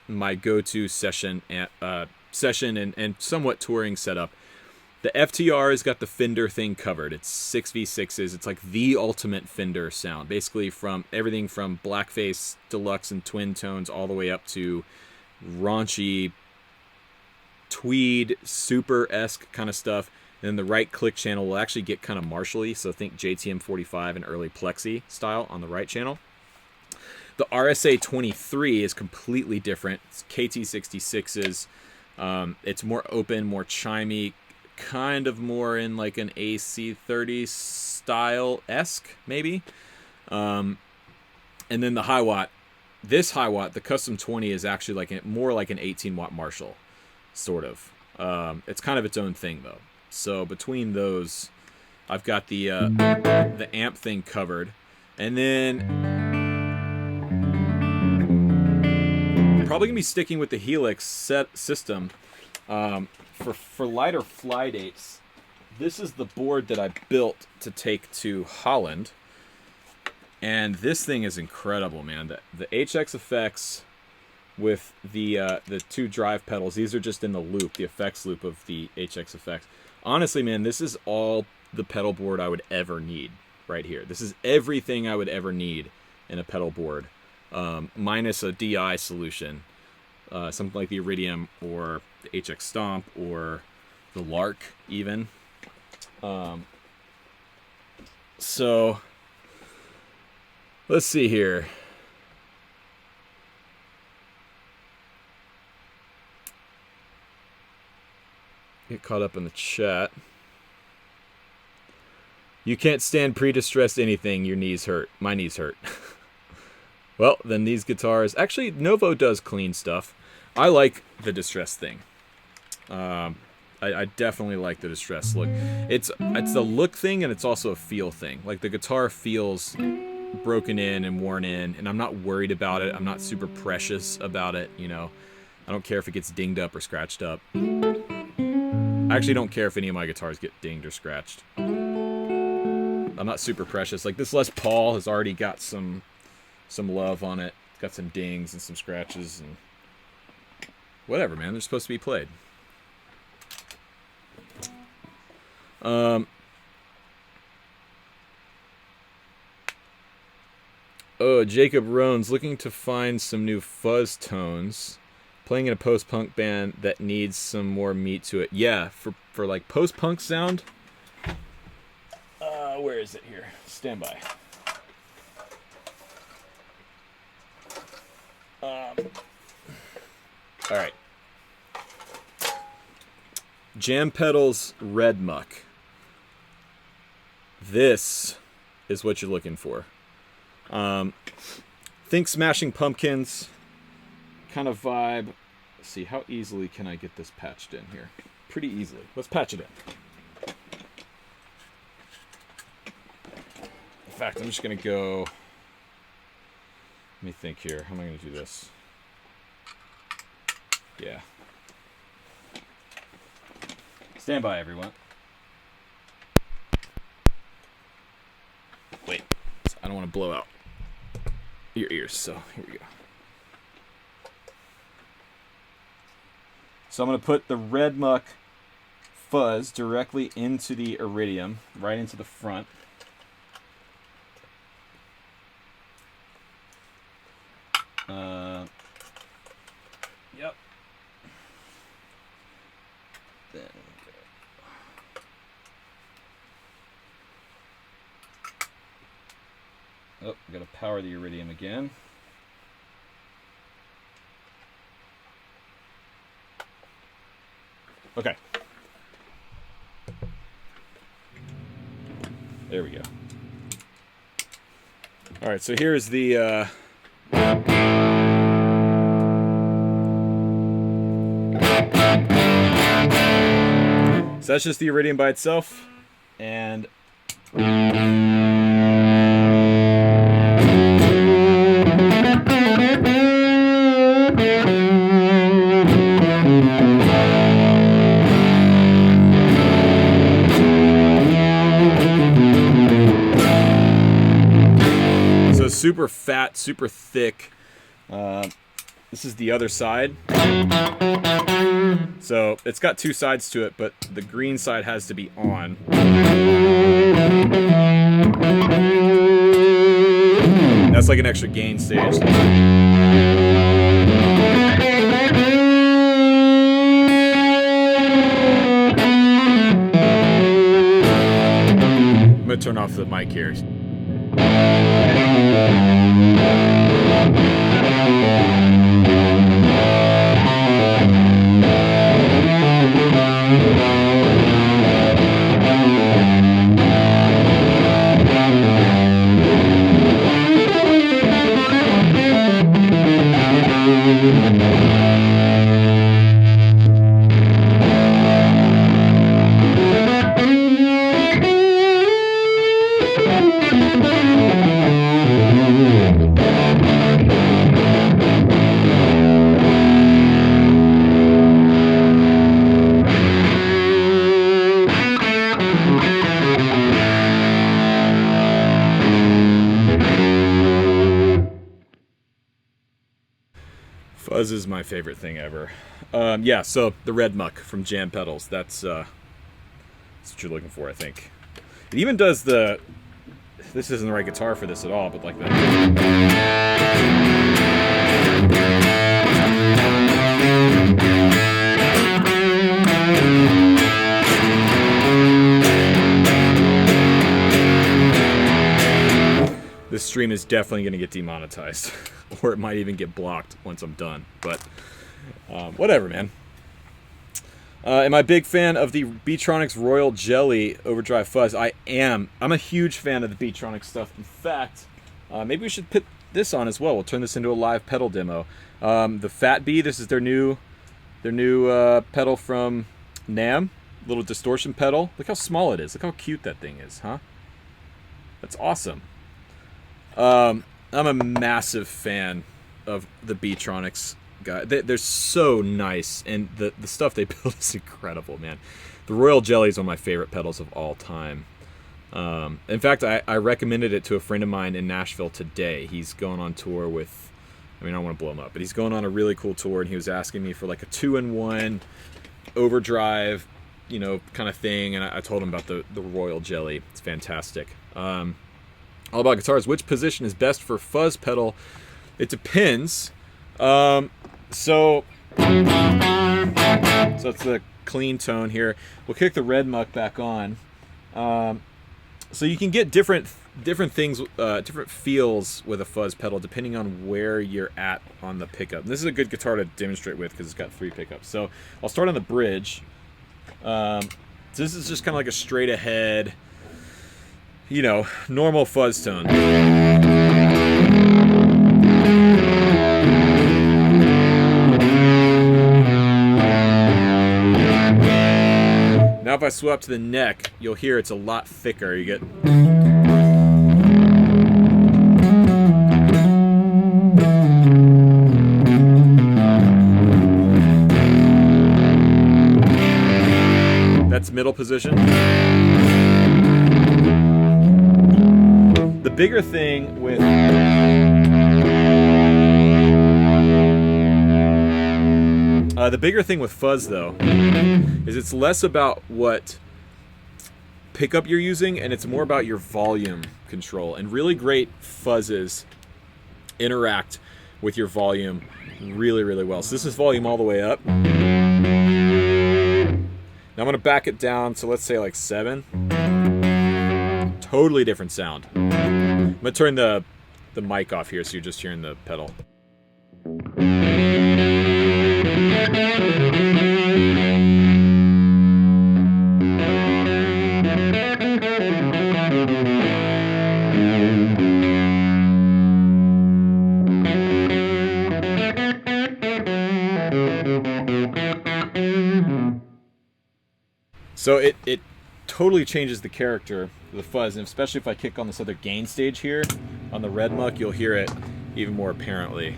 my go-to session and somewhat touring setup. The FTR has got the Fender thing covered. It's 6v6s. It's like the ultimate Fender sound. Basically from everything from Blackface, Deluxe, and Twin Tones all the way up to raunchy tweed, super-esque kind of stuff. And then the right click channel will actually get kind of Marshall-y. So think JTM 45 and early Plexi style on the right channel. The RSA 23 is completely different. It's KT66s. It's more open, more chimey, kind of more in like an AC30 style-esque, maybe. And then the high watt. This high watt, the Custom 20, is actually like more like an 18-watt Marshall, sort of. It's kind of its own thing, though. So between those, I've got the amp thing covered. And then probably going to be sticking with the Helix set system. For lighter fly dates, this is the board that I built to take to Holland, and this thing is incredible, man. The HX effects with the 2 drive pedals, these are just in the loop, the effects loop of the HX effects. Honestly, man, this is all the pedal board I would ever need right here. This is everything I would ever need in a pedal board, minus a DI solution. Something like the Iridium or the HX Stomp or the Lark even. So let's see here. Get caught up in the chat. You can't stand pre-distressed anything. Your knees hurt. My knees hurt. Well, then these guitars... Actually, Novo does clean stuff. I like the distressed thing. I definitely like the distressed look. It's the look thing, and it's also a feel thing. Like, the guitar feels broken in and worn in, and I'm not worried about it. I'm not super precious about it, you know. I don't care if it gets dinged up or scratched up. I actually don't care if any of my guitars get dinged or scratched. I'm not super precious. Like this Les Paul has already got some love on it. It's got some dings and some scratches and whatever, man. They're supposed to be played. Oh, Jacob Roan's looking to find some new fuzz tones. Playing in a post-punk band that needs some more meat to it. Yeah, for like post-punk sound. Where is it here? Stand by. All right. Jam Pedals Red Muck. This is what you're looking for. Think Smashing Pumpkins kind of vibe. Let's see, how easily can I get this patched in here? Pretty easily. Let's patch it in. In fact, I'm just going to go... Let me think here. How am I going to do this? Yeah. Stand by, everyone. Wait. I don't want to blow out your ears, so here we go. So I'm going to put the Red Muck fuzz directly into the iridium, right into the front. Yep. Then oh, gotta power the iridium again. Okay. There we go. All right, so here's the so that's just the iridium by itself, and so super fat, super thick. This is the other side. So it's got two sides to it, but the green side has to be on. That's like an extra gain stage. I'm gonna turn off the mic here. Fuzz is my favorite thing ever. Yeah, so the Red Muck from Jam Pedals. That's what you're looking for, I think. It even does the... This isn't the right guitar for this at all, but like that. This stream is definitely going to get demonetized. Or it might even get blocked once I'm done. But whatever, man. Am I a big fan of the Beatronics Royal Jelly Overdrive Fuzz? I am. I'm a huge fan of the Beatronics stuff. In fact, maybe we should put this on as well. We'll turn this into a live pedal demo. The Fat Bee, this is their new pedal from NAMM. Little distortion pedal. Look how small it is. Look how cute that thing is, huh? That's awesome. I'm a massive fan of the Beatronics guy. They're so nice, and the stuff they build is incredible, man. The Royal Jelly is one of my favorite pedals of all time. In fact, I recommended it to a friend of mine in Nashville today. He's going on tour with, I mean, I don't want to blow him up, but he's going on a really cool tour, and he was asking me for like a 2-in-1 overdrive, you know, kind of thing, and I told him about the Royal Jelly. It's fantastic. All about guitars. Which position is best for fuzz pedal? It depends. So it's the clean tone here. We'll kick the red muck back on. So you can get different things, different feels with a fuzz pedal depending on where you're at on the pickup. And this is a good guitar to demonstrate with because it's got 3 pickups. So I'll start on the bridge. So this is just kind of like a straight ahead, you know, normal fuzz tone. Now if I swap to the neck, you'll hear it's a lot thicker. You get... That's middle position. The bigger thing with... the bigger thing with fuzz, though, is it's less about what pickup you're using, and it's more about your volume control. And really great fuzzes interact with your volume really, really well. So this is volume all the way up. Now I'm going to back it down to, let's say, like 7. Totally different sound. I'm going to turn the mic off here so you're just hearing the pedal. So it totally changes the character of the fuzz, and especially if I kick on this other gain stage here on the red muck, you'll hear it even more apparently.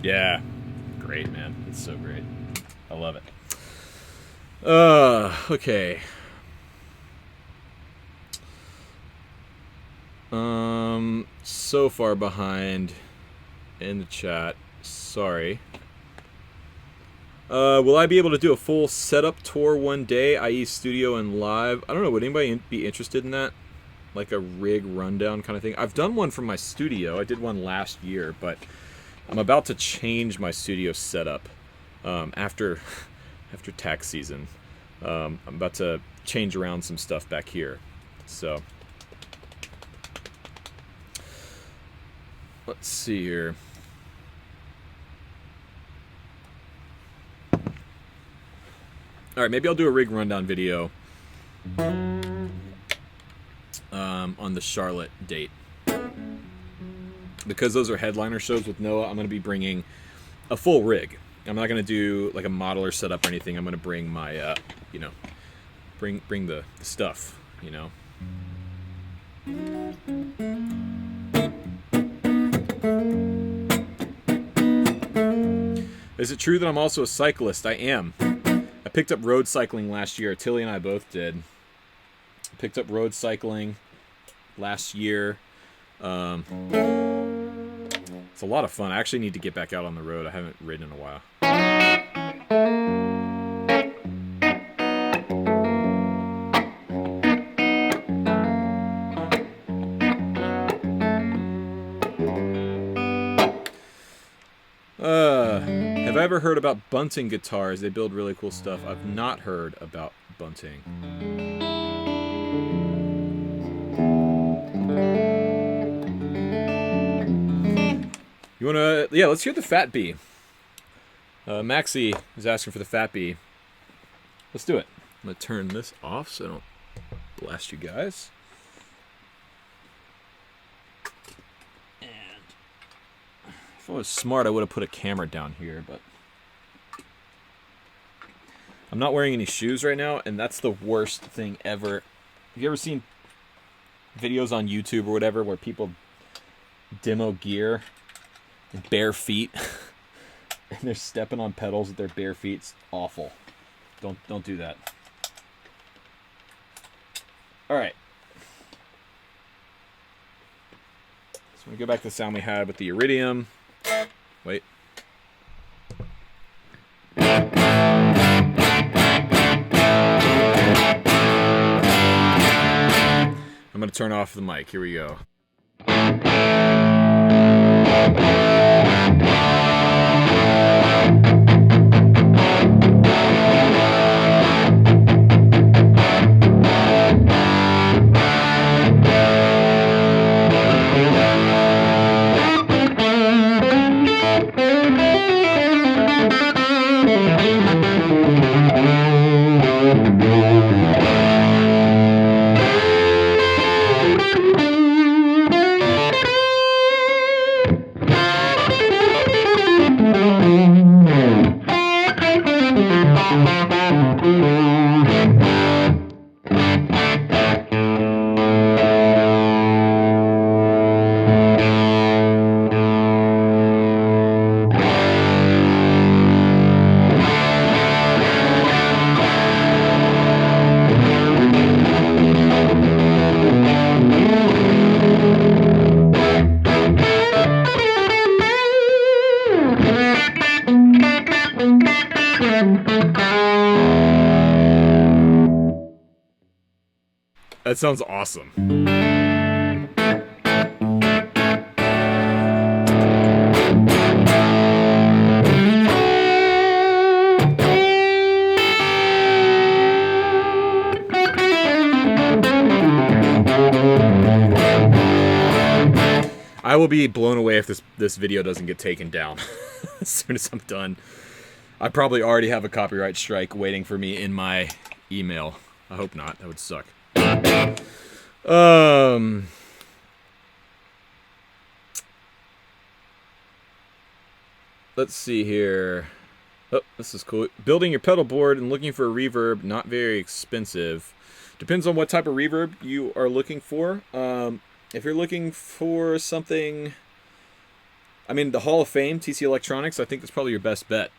Yeah, great, man. It's so great. I love it. Okay. So far behind in the chat. Sorry. Will I be able to do a full setup tour one day, i.e. studio and live? I don't know. Would anybody be interested in that? Like a rig rundown kind of thing? I've done one from my studio. I did one last year, but I'm about to change my studio setup after tax season. I'm about to change around some stuff back here. So let's see here. All right, maybe I'll do a rig rundown video on the Charlotte date. Because those are headliner shows with Noah, I'm going to be bringing a full rig. I'm not going to do like a modeler setup or anything. I'm going to bring my, you know, bring the stuff, you know. Is it true that I'm also a cyclist? I am. I picked up road cycling last year. Tilly and I both did. I picked up road cycling last year. It's a lot of fun. I actually need to get back out on the road. I haven't ridden in a while. Have I ever heard about bunting guitars? They build really cool stuff. I've not heard about bunting. You wanna? Yeah, let's hear the Fat B. Maxie is asking for the Fat B. Let's do it. I'm gonna turn this off so I don't blast you guys. And if I was smart, I would have put a camera down here, but I'm not wearing any shoes right now, and that's the worst thing ever. Have you ever seen videos on YouTube or whatever where people demo gear in bare feet and they're stepping on pedals with their bare feet? It's awful. Don't do that. All right. So we go back to the sound we had with the Iridium. Wait. I'm going to turn off the mic. Here we go. That sounds awesome. I will be blown away if this video doesn't get taken down as soon as I'm done. I probably already have a copyright strike waiting for me in my email. I hope not. That would suck. Let's see here. Oh, this is cool. Building your pedal board and looking for a reverb, not very expensive. Depends on what type of reverb you are looking for. If you're looking for something, I mean, the Hall of Fame, TC Electronics, I think that's probably your best bet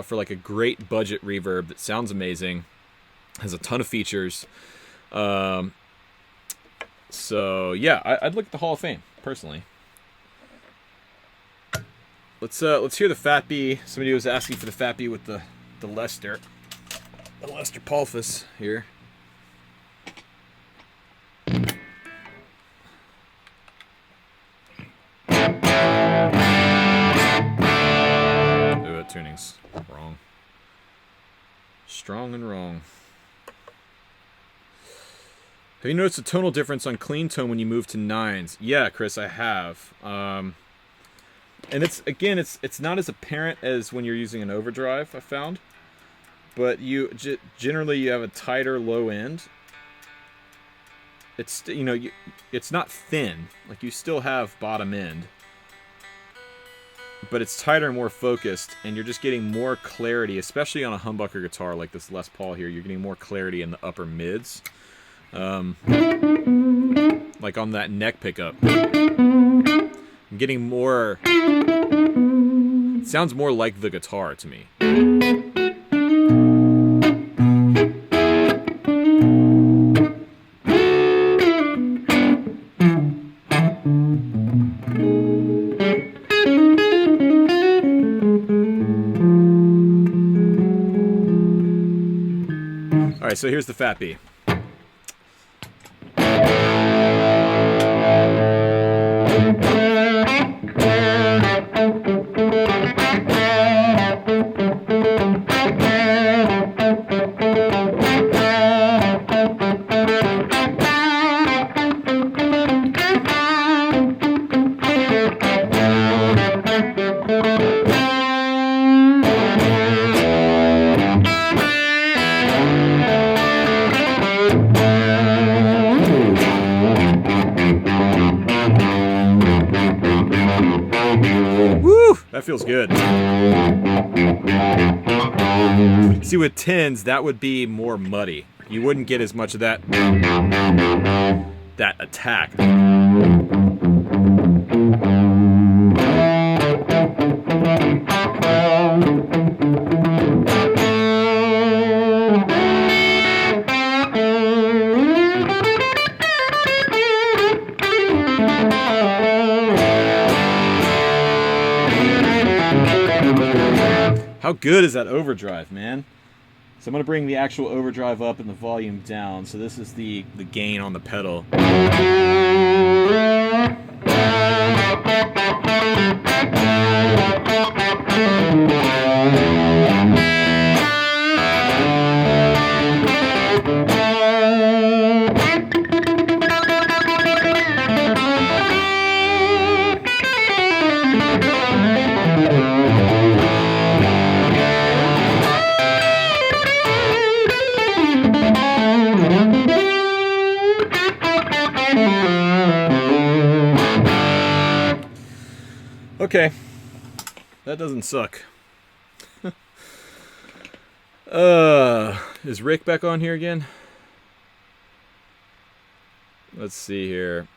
for like a great budget reverb that sounds amazing, has a ton of features. So yeah, I'd look at the Hall of Fame personally. Let's hear the Fat B. Somebody was asking for the Fat B with the Lester Pulphus here. Ooh, that tuning's wrong. Strong and wrong. Have you noticed a tonal difference on clean tone when you move to nines? Yeah, Chris, I have. And it's not as apparent as when you're using an overdrive, I found. But generally you have a tighter low end. It's it's not thin, like you still have bottom end, but it's tighter and more focused, and you're just getting more clarity, especially on a humbucker guitar like this Les Paul here. You're getting more clarity in the upper mids. Like on that neck pickup, I'm getting more. It sounds more like the guitar to me. All right, so here's the Fat B. feels good. See, with 10s, that would be more muddy. You wouldn't get as much of that attack. How good is that overdrive, man? So I'm going to bring the actual overdrive up and the volume down. So this is the gain on the pedal. Okay, that doesn't suck. Is Rick back on here again? Let's see here.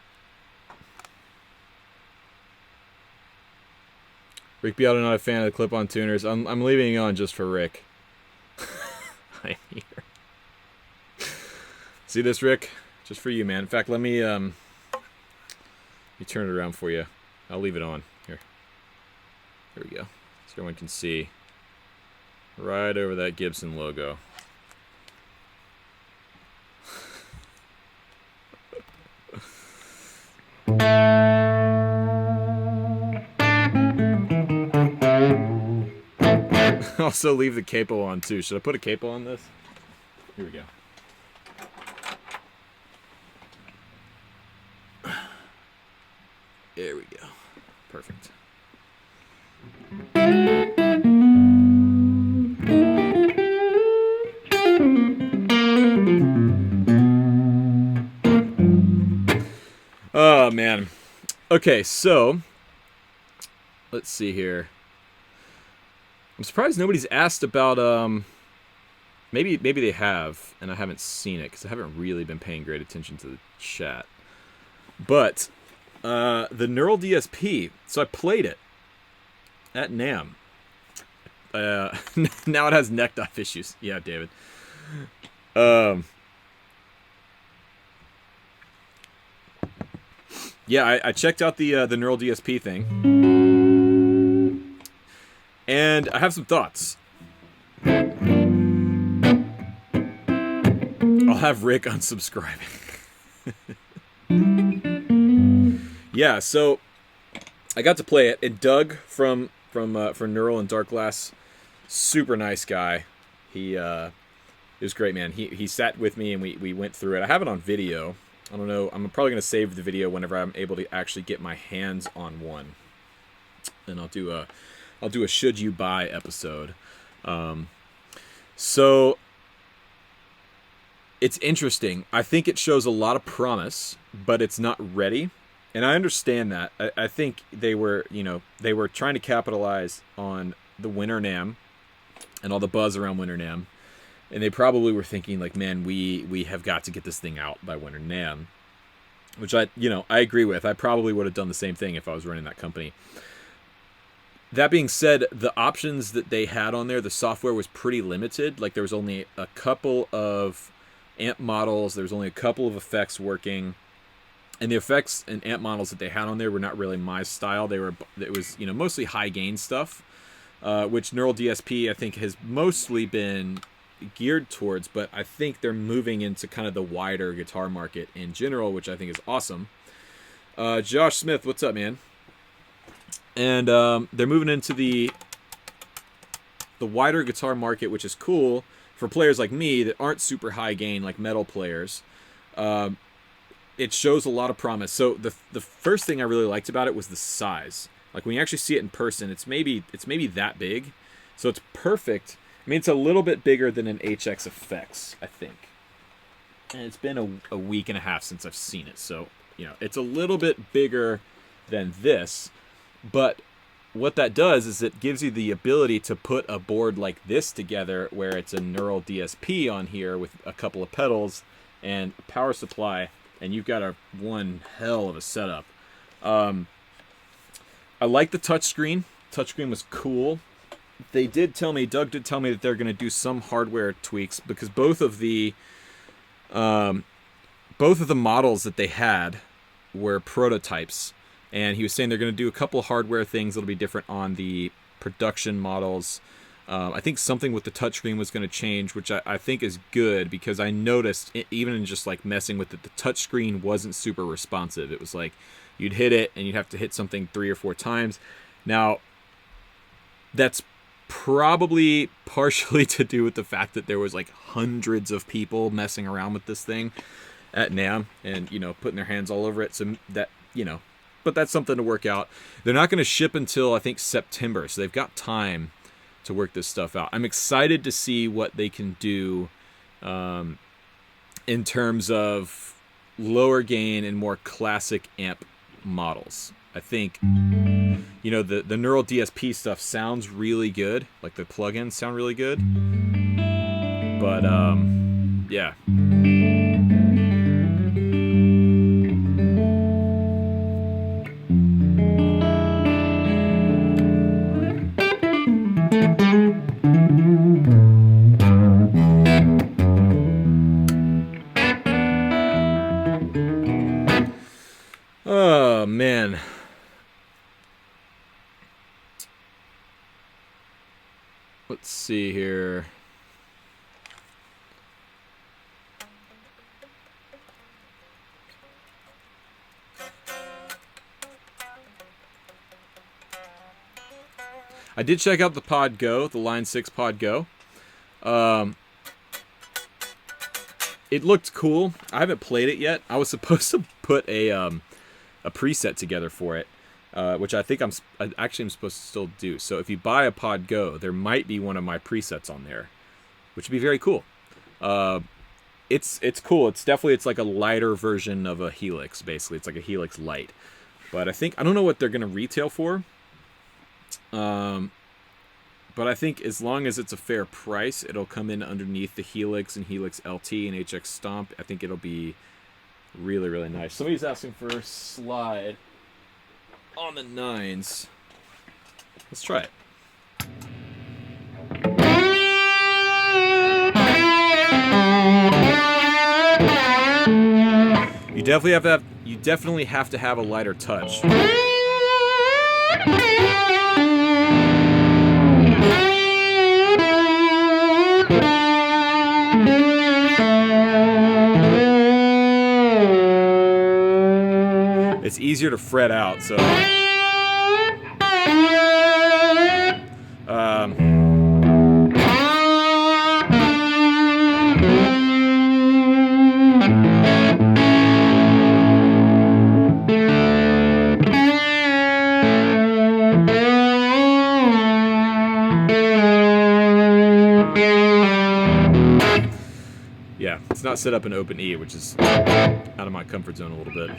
Rick Beato, not a fan of the clip-on tuners. I'm leaving it on just for Rick. I'm here. See this, Rick? Just for you, man. In fact, let me turn it around for you. I'll leave it on. Here. There we go. So everyone can see right over that Gibson logo. Also leave the capo on too. Should I put a capo on this? Here we go. There we go. Perfect. Oh man. Okay, so let's see here. I'm surprised nobody's asked about maybe they have and I haven't seen it because I haven't really been paying great attention to the chat. But the Neural DSP, so I played it at NAMM. Now it has neck dive issues. Yeah, David. Yeah, I checked out the Neural DSP thing, and I have some thoughts. I'll have Rick unsubscribing. Yeah, so I got to play it, and Doug from Neural and Dark Glass, super nice guy. He it was great, man. He sat with me and we went through it. I have it on video. I don't know. I'm probably gonna save the video whenever I'm able to actually get my hands on one, and I'll do a should you buy episode. So it's interesting. I think it shows a lot of promise, but it's not ready. And I understand that. I think they were trying to capitalize on the Winter NAMM and all the buzz around Winter NAMM. And they probably were thinking like, man, we have got to get this thing out by Winter NAMM, which I agree with. I probably would have done the same thing if I was running that company. That being said, the options that they had on there, the software was pretty limited. Like there was only a couple of amp models. There was only a couple of effects working. And the effects and amp models that they had on there were not really my style. It was mostly high gain stuff, which Neural DSP I think has mostly been geared towards. But I think they're moving into kind of the wider guitar market in general, which I think is awesome. Josh Smith, what's up, man? And they're moving into the wider guitar market, which is cool for players like me that aren't super high gain, like metal players. It shows a lot of promise. So the first thing I really liked about it was the size. Like when you actually see it in person, it's maybe that big. So it's perfect. I mean, it's a little bit bigger than an HX Effects, I think. And it's been a week and a half since I've seen it. So, it's a little bit bigger than this. But what that does is it gives you the ability to put a board like this together, where it's a neural DSP on here with a couple of pedals and a power supply, and you've got one hell of a setup. I like the touchscreen. Touchscreen was cool. Doug did tell me that they're going to do some hardware tweaks, because both of the models that they had were prototypes, and he was saying they're going to do a couple of hardware things that'll be different on the production models. I think something with the touchscreen was going to change, which I think is good, because I noticed, even in just like messing with it, the touchscreen wasn't super responsive. It was like you'd hit it and you'd have to hit something 3 or 4 times. Now, that's probably partially to do with the fact that there was like hundreds of people messing around with this thing at NAMM and, putting their hands all over it. So that, but that's something to work out. They're not going to ship until, I think, September. So they've got time to work this stuff out. I'm excited to see what they can do in terms of lower gain and more classic amp models. I think, the neural DSP stuff sounds really good. Like the plugins sound really good. But, yeah. Oh, man. Let's see here. I did check out the Pod Go, the Line6 Pod Go. It looked cool. I haven't played it yet. I was supposed to put a preset together for it, which I think I'm supposed to still do. So if you buy a Pod Go, there might be one of my presets on there, which would be very cool. It's cool. It's like a lighter version of a Helix, basically. It's like a Helix Lite. But I don't know what they're going to retail for. But I think as long as it's a fair price, it'll come in underneath the Helix and Helix LT and HX Stomp. I think it'll be really, really nice. Somebody's asking for a slide on the 9s. Let's try it. You definitely have to have a lighter touch. It's easier to fret out, so yeah, it's not set up in Open E, which is out of my comfort zone a little bit.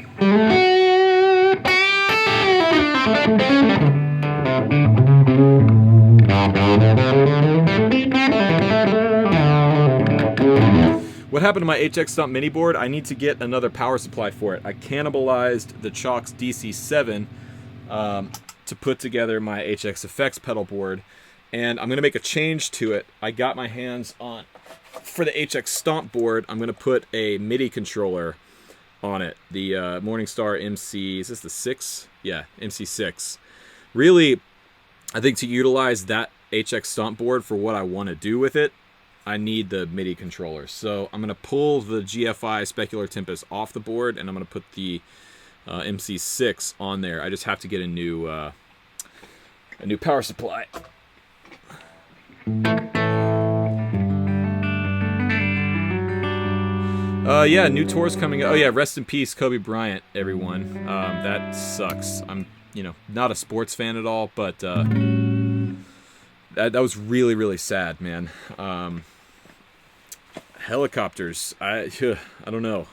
What happened to my HX Stomp mini board? I need to get another power supply for it. I cannibalized the Chalk's DC7 to put together my HX Effects pedal board, and I'm going to make a change to it. I got my hands on, for the HX Stomp board, I'm going to put a MIDI controller on it. The Morningstar MC, is this the 6? Yeah, MC6. Really, I think to utilize that HX Stomp board for what I want to do with it, I need the MIDI controller. So I'm going to pull the GFI Specular Tempest off the board, and I'm going to put the MC6 on there. I just have to get a new power supply. Yeah, new tours coming up. Oh yeah, rest in peace, Kobe Bryant, everyone. That sucks. I'm, not a sports fan at all, but that was really, really sad, man. Helicopters. I don't know.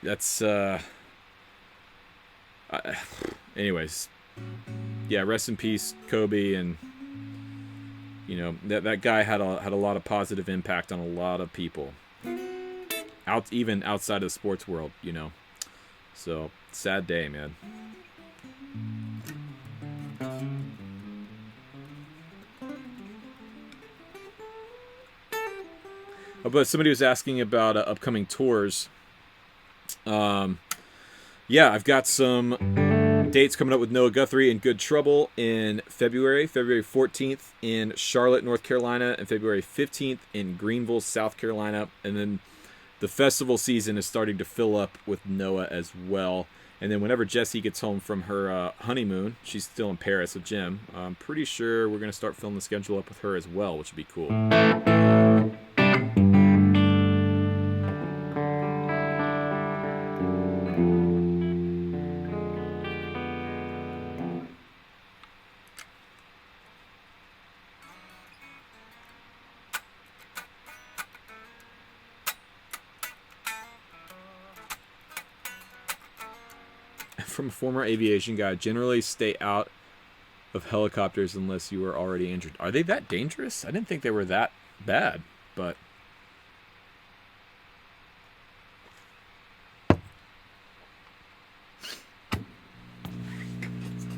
That's anyways, yeah, rest in peace, Kobe, and you know that guy had a lot of positive impact on a lot of people, even outside of the sports world, you know. So sad day, man. But somebody was asking about upcoming tours. Yeah, I've got some dates coming up with Noah Guthrie in Good Trouble in February 14th in Charlotte, North Carolina, and February 15th in Greenville, South Carolina. And then the festival season is starting to fill up with Noah as well. And then whenever Jessie gets home from her honeymoon, she's still in Paris with Jim. I'm pretty sure we're going to start filling the schedule up with her as well, which would be cool. From a former aviation guy, generally stay out of helicopters unless you are already injured. Are they that dangerous? I didn't think they were that bad, but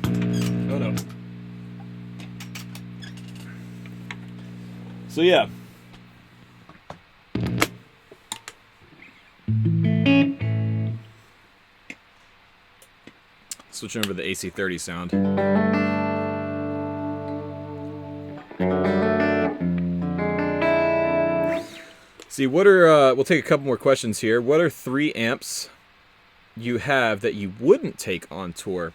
oh no. So yeah. Switching over to the AC30 sound. See, what are, we'll take a couple more questions here. What are 3 amps you have that you wouldn't take on tour?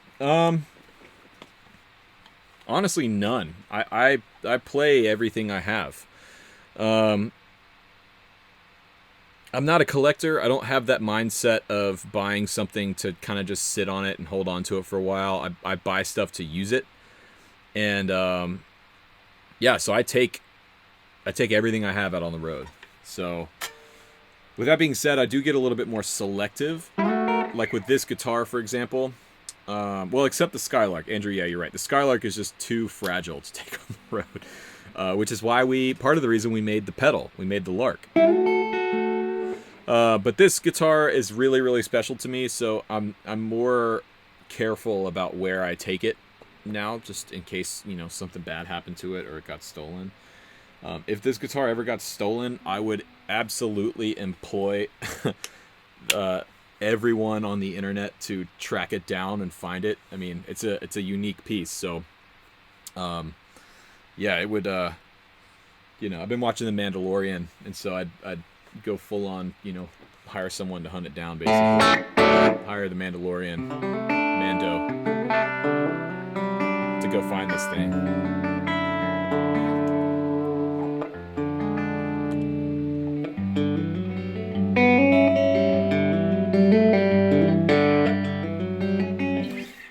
Honestly, none. I play everything I have. I'm not a collector. I don't have that mindset of buying something to kind of just sit on it and hold on to it for a while. I buy stuff to use it. And yeah, so I take everything I have out on the road. So with that being said, I do get a little bit more selective. Like with this guitar, for example. Well, except the Skylark. Andrew, yeah, you're right. The Skylark is just too fragile to take on the road. Which is why part of the reason we made the pedal. We made the Lark. But this guitar is really, really special to me, so I'm more careful about where I take it now, just in case, you know, something bad happened to it or it got stolen. If this guitar ever got stolen, I would absolutely employ everyone on the internet to track it down and find it. I mean, it's a unique piece, so yeah, it would. You know, I've been watching The Mandalorian, and so I'd go full on, you know, hire someone to hunt it down, basically. Hire the Mandalorian, Mando, to go find this thing.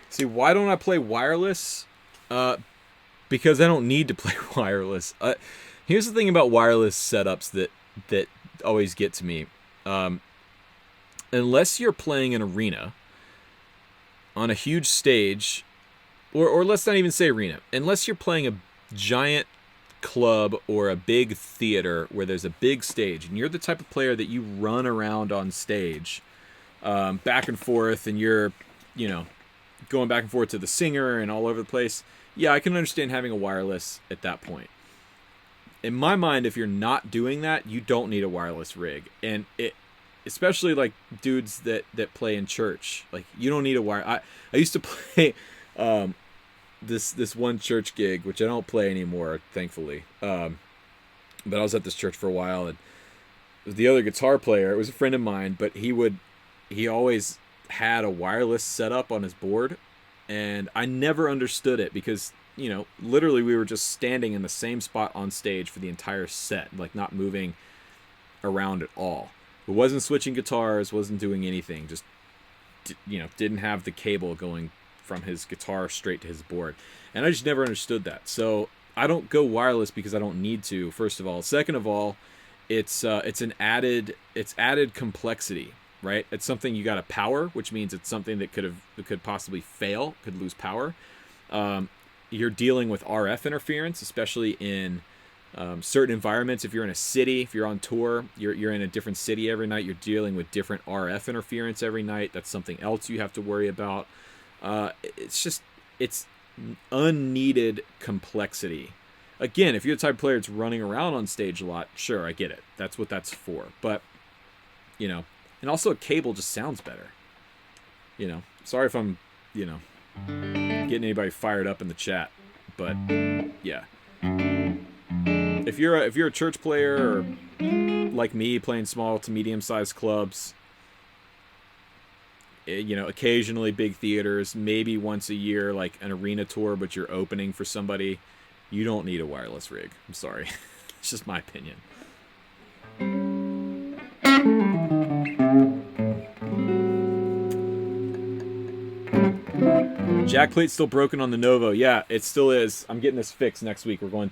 See, why don't I play wireless? Because I don't need to play wireless. Here's the thing about wireless setups that always get to me. Unless you're playing an arena on a huge stage, or let's not even say arena, unless you're playing a giant club or a big theater where there's a big stage and you're the type of player that you run around on stage back and forth, and you're, you know, going back and forth to the singer and all over the place, yeah, I can understand having a wireless at that point. In my mind, if you're not doing that, you don't need a wireless rig. And it, especially like dudes that play in church, like you don't need a wire. I used to play this one church gig, which I don't play anymore, thankfully. But I was at this church for a while, and the other guitar player, it was a friend of mine, but he always had a wireless setup on his board, and I never understood it because, you know, literally we were just standing in the same spot on stage for the entire set, like not moving around at all. It wasn't switching guitars, wasn't doing anything, just, you know, didn't have the cable going from his guitar straight to his board. And I just never understood that. So I don't go wireless because I don't need to, first of all. Second of all, it's added complexity. right? It's something you got to power, which means it's something that could possibly fail, could lose power. You're dealing with RF interference, especially in certain environments. If you're in a city, if you're on tour, you're in a different city every night, you're dealing with different RF interference every night. That's something else you have to worry about. It's unneeded complexity. Again, if you're the type of player that's running around on stage a lot, sure, I get it. That's what that's for. But, you know, and also a cable just sounds better. You know, sorry if I'm, you know, getting anybody fired up in the chat, but yeah. If you're a church player or like me playing small to medium-sized clubs, you know, occasionally big theaters, maybe once a year, like an arena tour, but you're opening for somebody, you don't need a wireless rig. I'm sorry. It's just my opinion. Jack plate's still broken on the Novo. Yeah, it still is. I'm getting this fixed next week. We're going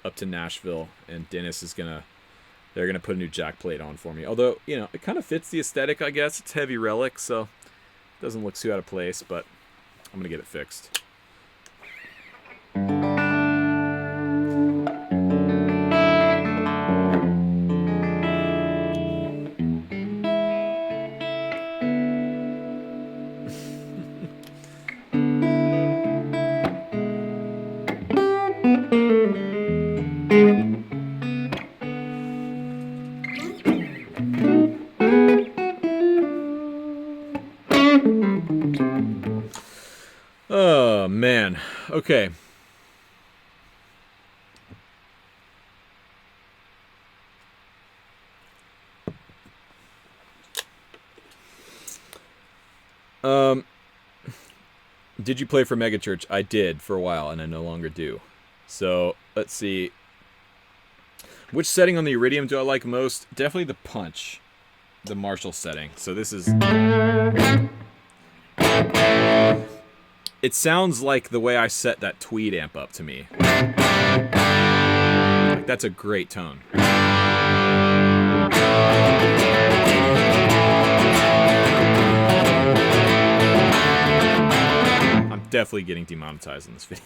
up to Nashville, and Dennis is they're gonna put a new jack plate on for me. Although, you know, it kind of fits the aesthetic, I guess. It's heavy relic, so it doesn't look too out of place, but I'm gonna get it fixed. Oh, man. Okay. Did you play for Megachurch? I did for a while, and I no longer do. So, let's see. Which setting on the Iridium do I like most? Definitely the punch. The Marshall setting. So this is... It sounds like the way I set that Tweed amp up to me. Like, that's a great tone. I'm definitely getting demonetized in this video.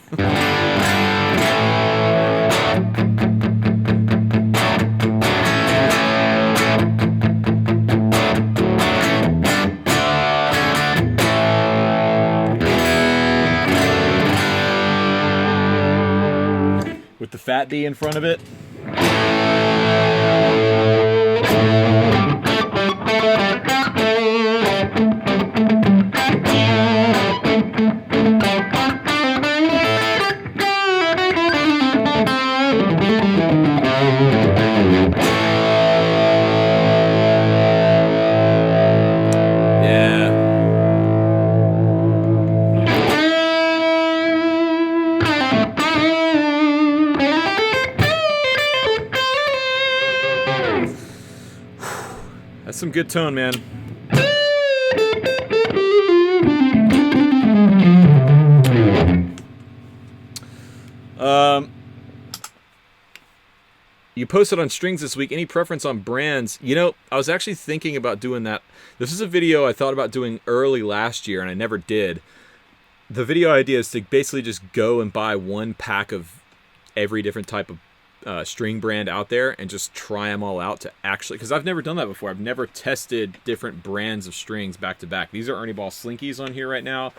With the fat D in front of it. Some good tone, man. You posted on strings this week. Any preference on brands? You know, I was actually thinking about doing that. This is a video I thought about doing early last year, and I never did. The video idea is to basically just go and buy one pack of every different type of string brand out there and just try them all out to actually, because I've never done that before. I've never tested different brands of strings back to back. These are Ernie Ball Slinkies on here right now.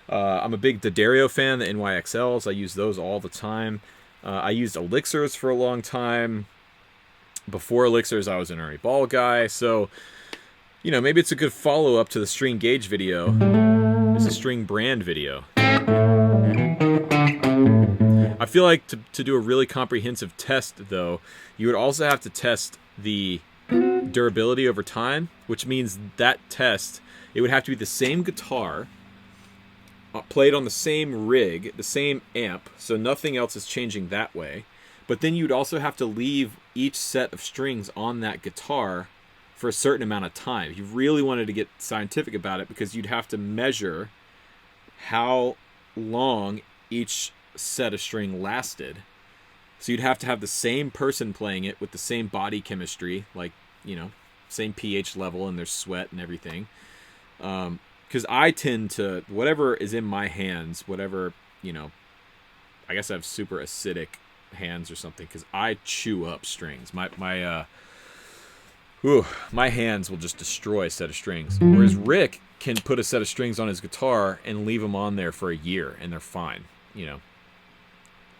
I'm a big D'Addario fan, the NYXLs. I use those all the time. I used Elixirs for a long time. Before Elixirs, I was an Ernie Ball guy. So, you know, maybe it's a good follow-up to the string gauge video. It's a string brand video. I feel like to do a really comprehensive test, though, you would also have to test the durability over time, which means that test, it would have to be the same guitar, played on the same rig, the same amp, so nothing else is changing that way. But then you'd also have to leave each set of strings on that guitar for a certain amount of time. If you really wanted to get scientific about it, because you'd have to measure how long each set of string lasted. So you'd have to have the same person playing it with the same body chemistry, like, you know, same pH level, and there's sweat and everything. Because I tend to, whatever is in my hands, whatever, you know, I guess I have super acidic hands or something, because I chew up strings. My hands will just destroy a set of strings. Whereas Rick can put a set of strings on his guitar and leave them on there for a year, and they're fine, you know.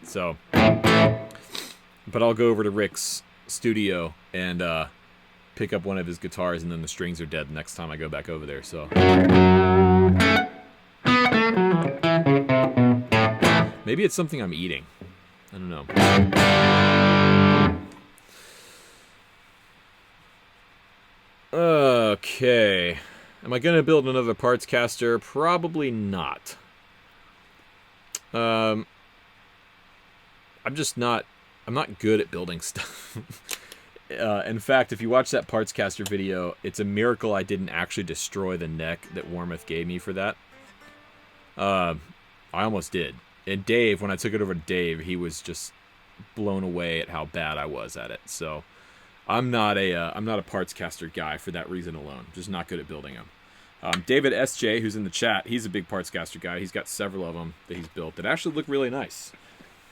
So, but I'll go over to Rick's studio and pick up one of his guitars, and then the strings are dead the next time I go back over there. So maybe it's something I'm eating. I don't know. Okay. Am I going to build another parts caster? Probably not. I'm not good at building stuff. In fact, if you watch that parts caster video, it's a miracle I didn't actually destroy the neck that Warmoth gave me for that. I almost did. And Dave, when I took it over to Dave, he was just blown away at how bad I was at it. So I'm not a parts caster guy for that reason alone. Just not good at building them. David SJ, who's in the chat, he's a big parts caster guy. He's got several of them that he's built that actually look really nice.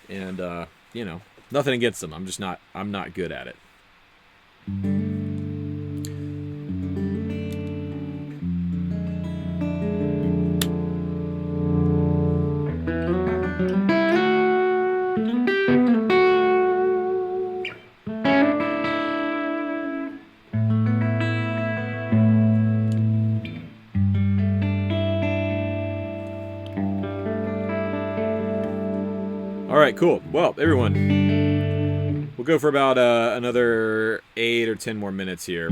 And you know, nothing against them. I'm not good at it. All right, cool. Well, everyone, we'll go for about another 8 or 10 more minutes here.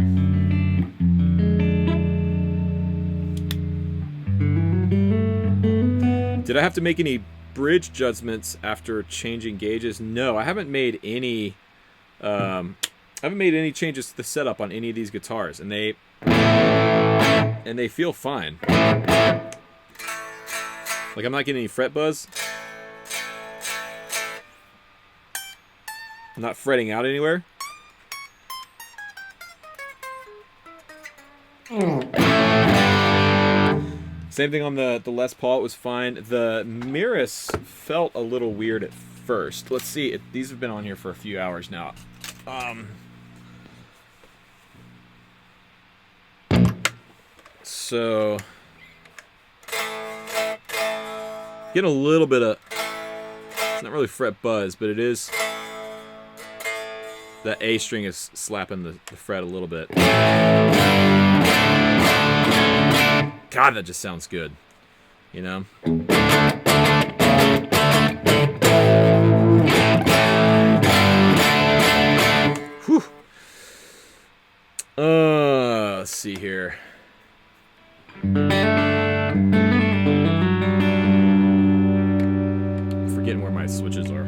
Did I have to make any bridge adjustments after changing gauges? No, I haven't made any. I haven't made any changes to the setup on any of these guitars, and they feel fine. Like, I'm not getting any fret buzz. I'm not fretting out anywhere. Same thing on the Les Paul, it was fine. The Miras felt a little weird at first. Let's see, these have been on here for a few hours now. So, getting a little bit of, it's not really fret buzz, but it is, that A string is slapping the fret a little bit. God, that just sounds good, you know? Whew. Let's see here. I'm forgetting where my switches are.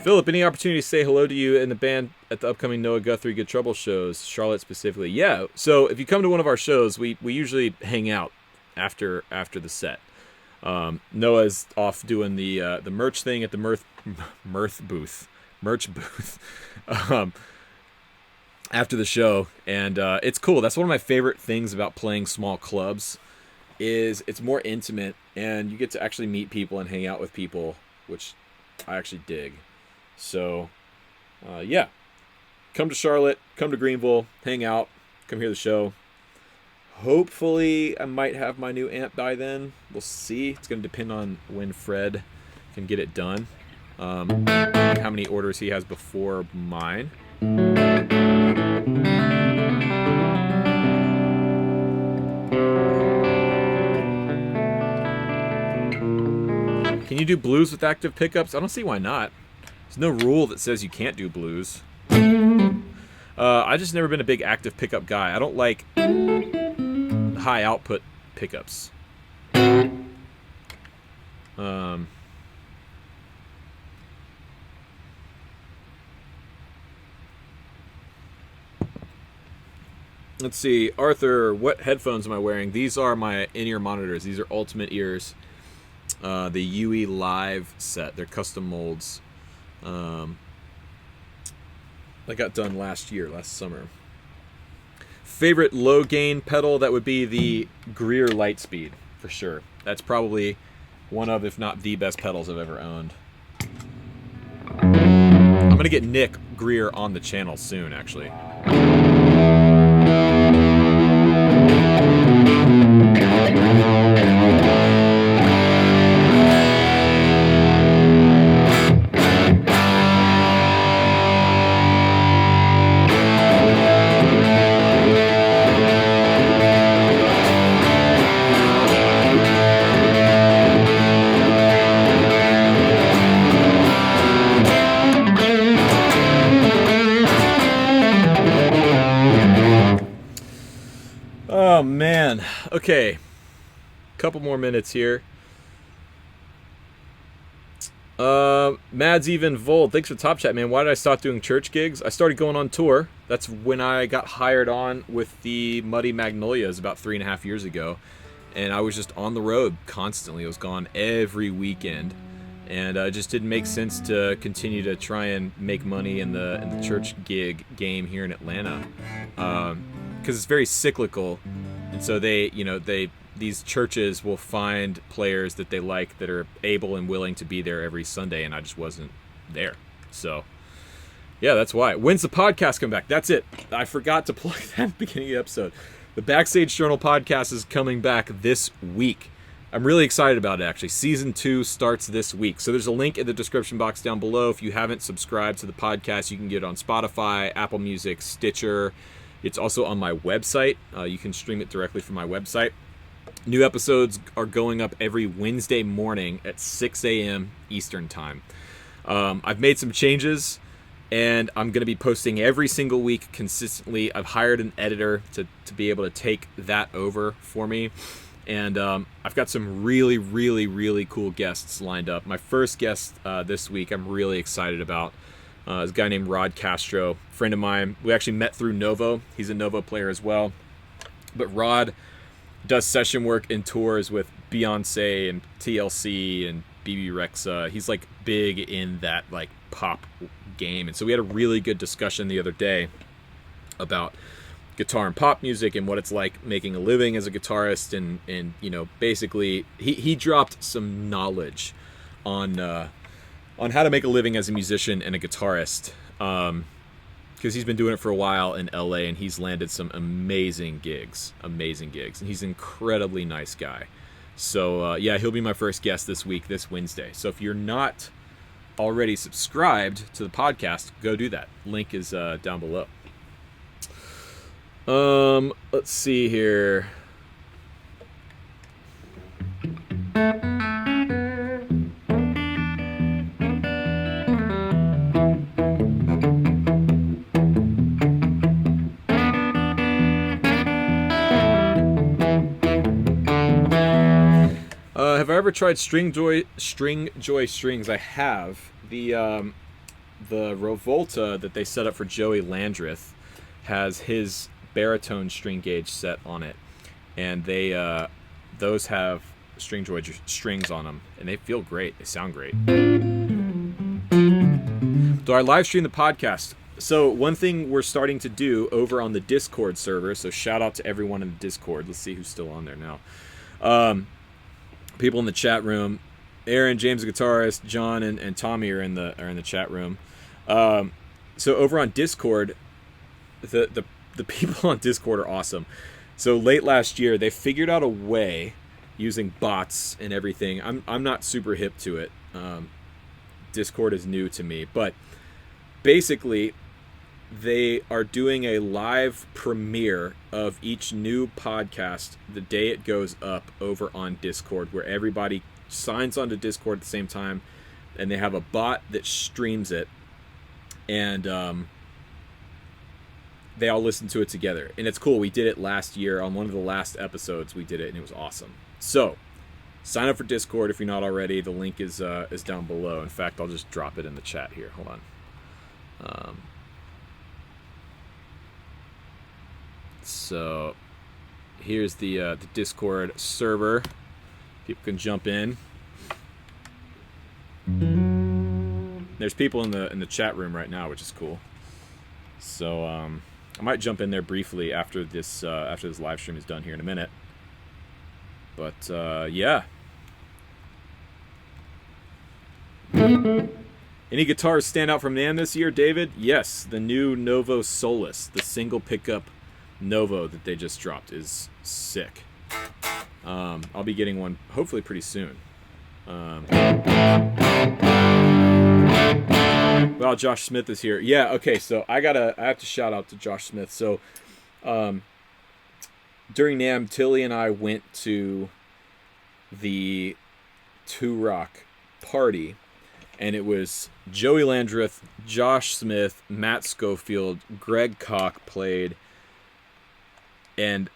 Philip, any opportunity to say hello to you and the band at the upcoming Noah Guthrie Good Trouble shows, Charlotte specifically? Yeah, so if you come to one of our shows, we usually hang out after the set. Noah's off doing the merch thing at the merch booth after the show, and it's cool. That's one of my favorite things about playing small clubs, is it's more intimate, and you get to actually meet people and hang out with people, which I actually dig. So, yeah, come to Charlotte, come to Greenville, hang out, come hear the show. Hopefully, I might have my new amp by then. We'll see. It's going to depend on when Fred can get it done. How many orders he has before mine. Can you do blues with active pickups? I don't see why not. There's no rule that says you can't do blues. I just never been a big active pickup guy. I don't like high output pickups. Let's see, Arthur, what headphones am I wearing? These are my in-ear monitors. These are Ultimate Ears. the UE Live set. They're custom molds. I got done last summer. Favorite low gain pedal, that would be the Greer Lightspeed for sure. That's probably one of, if not the best pedals I've ever owned. I'm gonna get Nick Greer on the channel soon, actually. Oh man. Okay. Couple more minutes here. Mads Even Volt, thanks for Top Chat, man. Why did I stop doing church gigs? I started going on tour. That's when I got hired on with the Muddy Magnolias about 3.5 years ago. And I was just on the road constantly. I was gone every weekend. And it just didn't make sense to continue to try and make money in the church gig game here in Atlanta. Because it's very cyclical. And so these churches will find players that they like that are able and willing to be there every Sunday, and I just wasn't there. So, yeah, that's why. When's the podcast come back? That's it. I forgot to plug that at the beginning of the episode. The Backstage Journal podcast is coming back this week. I'm really excited about it, actually. Season 2 starts this week. So there's a link in the description box down below. If you haven't subscribed to the podcast, you can get it on Spotify, Apple Music, Stitcher. It's also on my website. You can stream it directly from my website. New episodes are going up every Wednesday morning at 6 a.m. Eastern Time. I've made some changes, and I'm going to be posting every single week consistently. I've hired an editor to be able to take that over for me. And I've got some really, really, really cool guests lined up. My first guest this week I'm really excited about. Is a guy named Rod Castro, friend of mine. We actually met through Novo. He's a Novo player as well. But Rod does session work and tours with Beyonce and TLC and BB Rexa. He's like big in that like pop game. And so we had a really good discussion the other day about guitar and pop music and what it's like making a living as a guitarist. And you know, basically he dropped some knowledge on how to make a living as a musician and a guitarist, because he's been doing it for a while in LA, and he's landed some amazing gigs, and he's an incredibly nice guy. So yeah, he'll be my first guest this week, this Wednesday. So if you're not already subscribed to the podcast, go do that. Link is down below. Let's see here. Have I ever tried String Joy strings? I have. The Revolta that they set up for Joey Landreth has his baritone string gauge set on it, and those have String Joy strings on them, and they feel great. They sound great. Do I live stream the podcast? So one thing we're starting to do over on the Discord server, so shout out to everyone in the Discord. Let's see who's still on there now. People in the chat room, Aaron, James the guitarist, John and Tommy are in the chat room. So over on Discord, the people on Discord are awesome. So late last year, they figured out a way using bots and everything. I'm not super hip to it. Discord is new to me, but basically they are doing a live premiere of each new podcast the day it goes up over on Discord, where everybody signs onto Discord at the same time, and they have a bot that streams it, and they all listen to it together. And it's cool. We did it last year on one of the last episodes. We did it, and it was awesome. So sign up for Discord if you're not already. The link is down below. In fact, I'll just drop it in the chat here. Hold on. So here's the Discord server. People can jump in. there's people in the chat room right now, which is cool. So I might jump in there briefly after this live stream is done here in a minute. But yeah. Any guitars stand out from NAMM this year, David? Yes, the new Novo Solus, the single pickup Novo that they just dropped, is sick. I'll be getting one hopefully pretty soon. Well, Josh Smith is here. Yeah, okay, so I have to shout out to Josh Smith. So during NAMM, Tilly and I went to the Two Rock party, and it was Joey Landreth, Josh Smith, Matt Schofield, Greg Koch played, and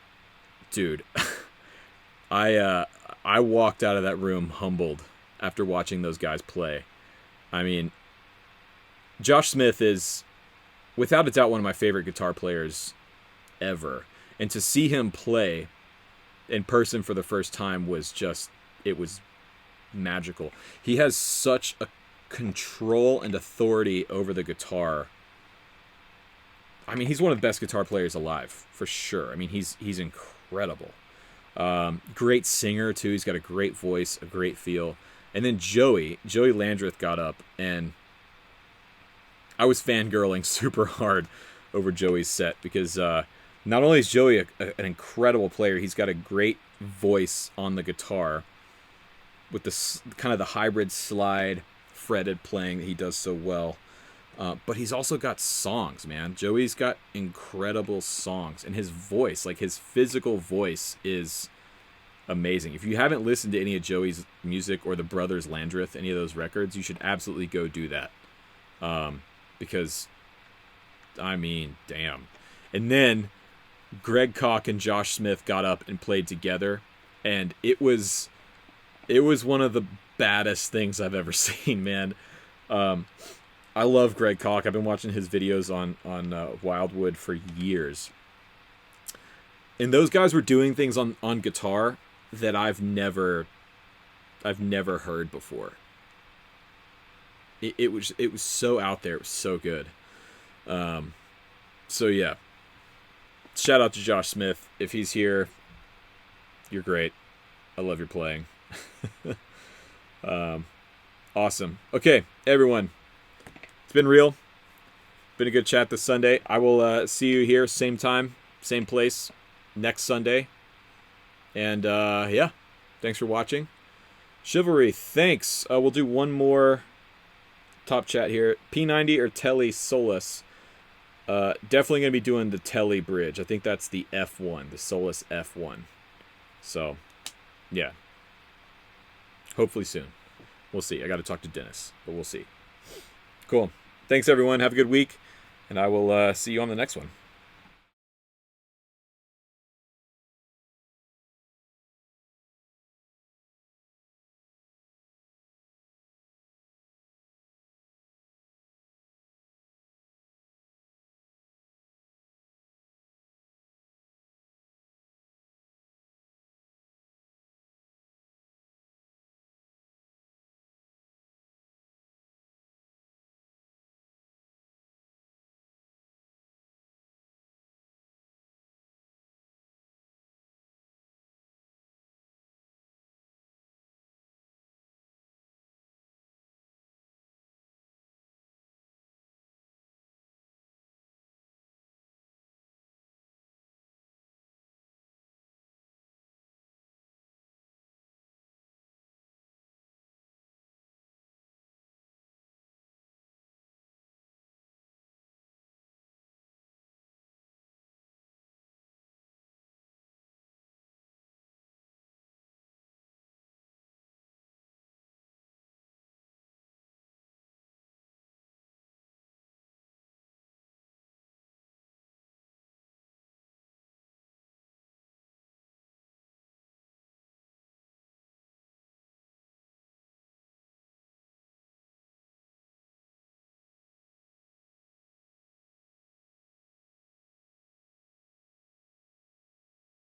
dude, I walked out of that room humbled after watching those guys play. I mean, Josh Smith is, without a doubt, one of my favorite guitar players ever, and to see him play in person for the first time was it was magical. He has such a control and authority over the guitar. I mean, he's one of the best guitar players alive, for sure. I mean, he's incredible. Great singer, too. He's got a great voice, a great feel. And then Joey Landreth got up, and I was fangirling super hard over Joey's set because not only is Joey an incredible player, he's got a great voice on the guitar with the kind of the hybrid slide fretted playing that he does so well. But he's also got songs, man. Joey's got incredible songs, and his voice, like his physical voice, is amazing. If you haven't listened to any of Joey's music or the Brothers Landreth, any of those records, you should absolutely go do that. Because, I mean, damn. And then Greg Koch and Josh Smith got up and played together, and it was one of the baddest things I've ever seen, man. I love Greg Koch. I've been watching his videos on Wildwood for years. And those guys were doing things on guitar that I've never heard before. It was so out there. It was so good. So yeah. Shout out to Josh Smith. If he's here, you're great. I love your playing. Awesome. Okay, everyone. It's been real. Been a good chat this Sunday. I will see you here, same time, same place, next Sunday. And yeah, thanks for watching. Chivalry, thanks. We'll do one more top chat here. P90 or Telly Solus? Definitely going to be doing the Telly bridge. I think that's the F1, the Solus F1. So, yeah. Hopefully soon. We'll see. I got to talk to Dennis, but we'll see. Cool. Thanks, everyone. Have a good week, and I will see you on the next one.